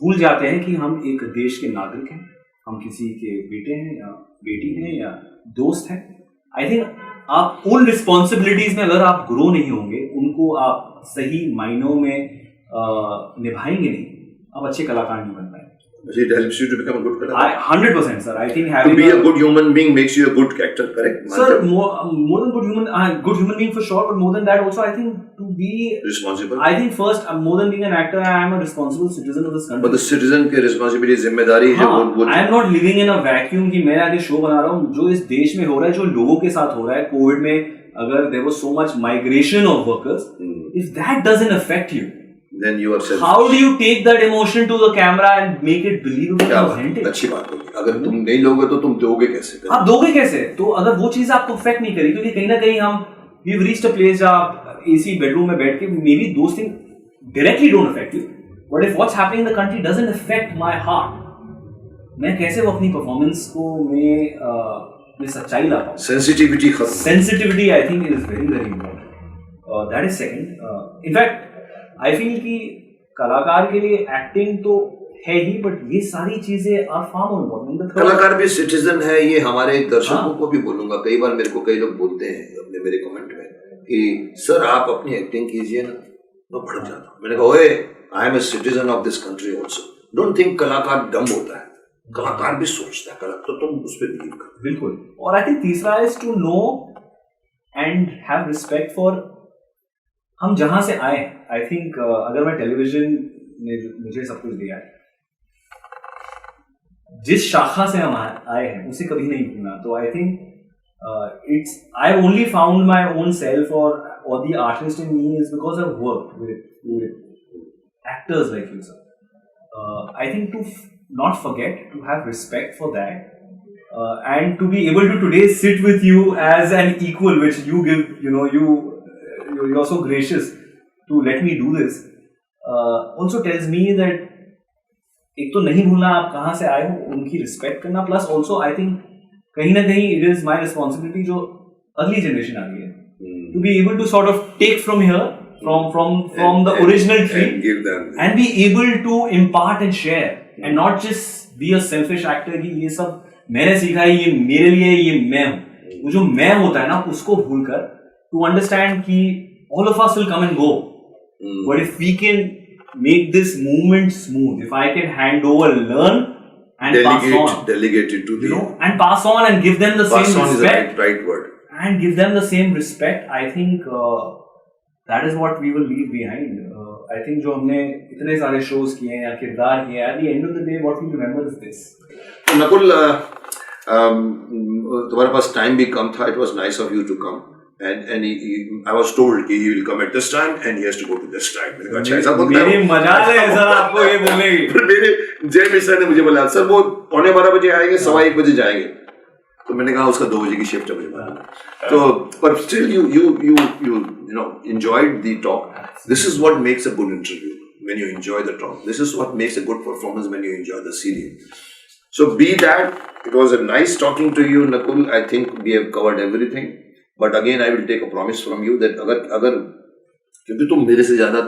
भूल जाते हैं कि हम एक देश के नागरिक हैं, हम किसी के बेटे हैं या बेटी हैं या दोस्त हैं. आई थिंक आप उन रिस्पॉन्सिबिलिटीज में अगर आप ग्रो नहीं होंगे, उनको आप सही मायनों में निभाएंगे नहीं, आप अच्छे कलाकार नहीं बन पाएंगे. It helps you to become a good kalaकार. 100%, sir. I think To having be a good human being makes you a good actor, correct? sir, more than good human being for sure, but more than that also, I think to be Responsible. I think first, more than being an actor, I am a responsible citizen of this country. But the citizen की responsibility, जिम्मेदारी है वो. I am not living in a vacuum कि मैं आगे show बना रहा हूँ. जो इस देश में हो रहा है, जो लोगों के साथ हो रहा है, कोविड में अगर there was so much migration of workers, if that doesn't affect you, then you are selfish. how do you take that emotion to the camera and make it believable and authentic? अच्छी बात होगी. अगर तुम नहीं लोगे तो तुम दोगे कैसे? आप दोगे कैसे? तो अगर वो चीज आपको अफेक्ट नहीं करेगी, क्योंकि कहीं ना कहीं हम we've reached a place जहाँ आप एसी बेडरूम में बैठ के maybe those things directly don't affect you, but if what's happening in the country doesn't affect my heart, मैं कैसे वो अपनी परफॉर्मेंस को मैं सच्चाई ला पाऊँ? Sensitivity खत्म. Sensitivity I think is very very important. That is second. In fact I feel कि कलाकार के लिए एक्टिंग तो है ही, बट ये सारी चीजें आर फार मोर इम्पोर्टेंट. कलाकार भी सिटीजन है. ये हमारे दर्शकों को भी बोलूंगा. कई बार मेरे को कई लोग बोलते हैं अपने मेरे कमेंट में कि सर आप अपनी एक्टिंग कीजिए ना. मैं भड़क जाता हूँ. मैंने कहा ओए, I am a citizen of this country also. Don't think कलाकार डम होता है. कलाकार भी सोचता है. कलाकार तो तुम उस पर बिलीव करो. बिल्कुल. और आई थिंक तीसरा is to know and have respect for हम जहां से आए. आई थिंक अगर मैं टेलीविजन ने मुझे सब कुछ दिया है, जिस शाखा से हम आए हैं उसे कभी नहीं भूलना. तो I think it's I only found my own self और the artist in me is because I work with actors like you sir. I think to not forget to have respect for that and to be able to today sit with you as an equal, which you give, you're so gracious to let me do this, also tells me that एक तो नहीं भूलना आप कहाँ से आए हो, उनकी रिस्पेक्ट करना, प्लस ऑल्सो आई थिंक कहीं ना कहीं इट इज माई रिस्पॉन्सिबिलिटी जो अगली जनरेशन आ गई है to be able to sort of take from here from the original tree and give them and be able to impart and share and not just be a selfish actor कि ये सब मैंने सीखा है, ये मेरे लिए, ये मैं हूँ. वो जो मैं होता है ना उसको भूलकर to understand कि all of us will come and go, but if we can make this movement smooth, if I can hand over, learn and delegate it to the and pass on and give them the same respect, is the right word, and give them the same respect, I think that is what we will leave behind. I think जो हमने इतने सारे shows किए हैं या किरदार किए हैं, at the end of the day what we remember is this. तो नकुल, तुम्हारे पास टाइम भी कम था. It was nice of you to come and I was told कि he will come at this time and he has to go to this time. मैंने कहा अच्छा ऐसा तो मेरी मजाल है सर आपको ये बोलेगी. फिर मेरे जय मिश्रा ने मुझे बोला सर वो 12:15 बजे आएंगे, 1:15 बजे जाएंगे. तो मैंने कहा उसका 2 बजे की शिफ्ट है मुझे मालूम. तो पर still you enjoyed the talk. This is what makes a good interview, when you enjoy the talk. This is what makes a good performance, when you enjoy the serial. So be that. It was a nice talking to you, Nakul. I think we have covered everything. But again, I will take a promise from you that अगर क्योंकि तुम मेरे से ज्यादा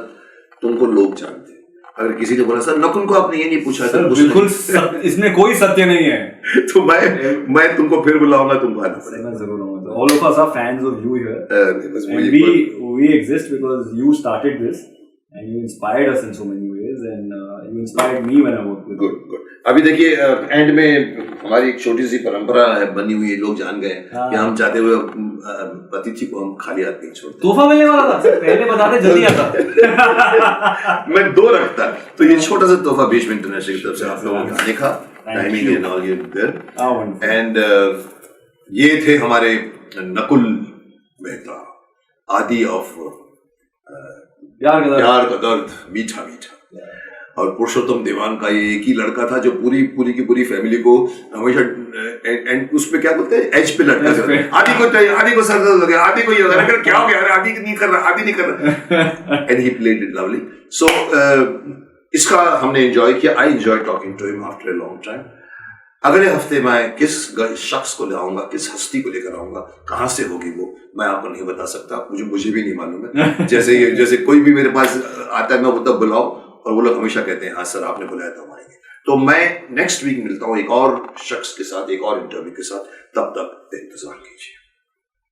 तुमको लोग जानते हैं, अगर किसी ने बोला सर नकुल को आपने ये नहीं पूछा था, बिल्कुल इसमें कोई सत्य नहीं है. तो मैं तुमको फिर बुलाऊंगा, तुमको आना पड़ेगा. जरूर आऊंगा. All of us are fans of you here, and we exist because you started this and you inspired us in so many ways, and you inspired me when I worked with you. Good. अभी देखिए and में हमारी एक छोटी सी परंपरा है बनी हुई है, लोग जान गए कि हम चाहते हुए अतिथि को हम खाली हाथ नहीं छोड़ते. तोहफा मिलने वाला था, पहले बताते जल्दी आता. मैं 2 रखता. तो ये छोटा सा तोहफा बीच में इंटरनेशनल की तरफ से आप लोगों ने देखा, टाइमिंग एंड ऑल ये देयर. एंड ये थे हमारे नकुल मेहता, आदि ऑफ प्यार का दर्द मीठा मीठा. और पुरुषोत्तम देवान का ये एक ही लड़का था जो पूरी की पूरी फैमिली को हमेशा एंड उसमें क्या बोलते हैं एज पे लटका कर आदि को सर दर्द हो गया, आदि को ये हो गया, अगर क्या हो गया, अरे आदि नहीं कर रहा and he played it lovely. So इसका हमने एंजॉय किया. I enjoy talking to him after a long time. अगले हफ्ते मैं किस शख्स को ले आऊंगा, किस हस्ती को लेकर आऊंगा, कहां से होगी वो मैं आपको नहीं बता सकता, मुझे भी नहीं मालूम है. जैसे कोई भी मेरे पास आता है मैं बोलता बुलाओ, और वो लोग हमेशा कहते हैं हाँ सर आपने बुलाया तो हम आएंगे. तो मैं नेक्स्ट वीक मिलता हूँ एक और शख्स के साथ, एक और इंटरव्यू के साथ. तब तक इंतजार कीजिए.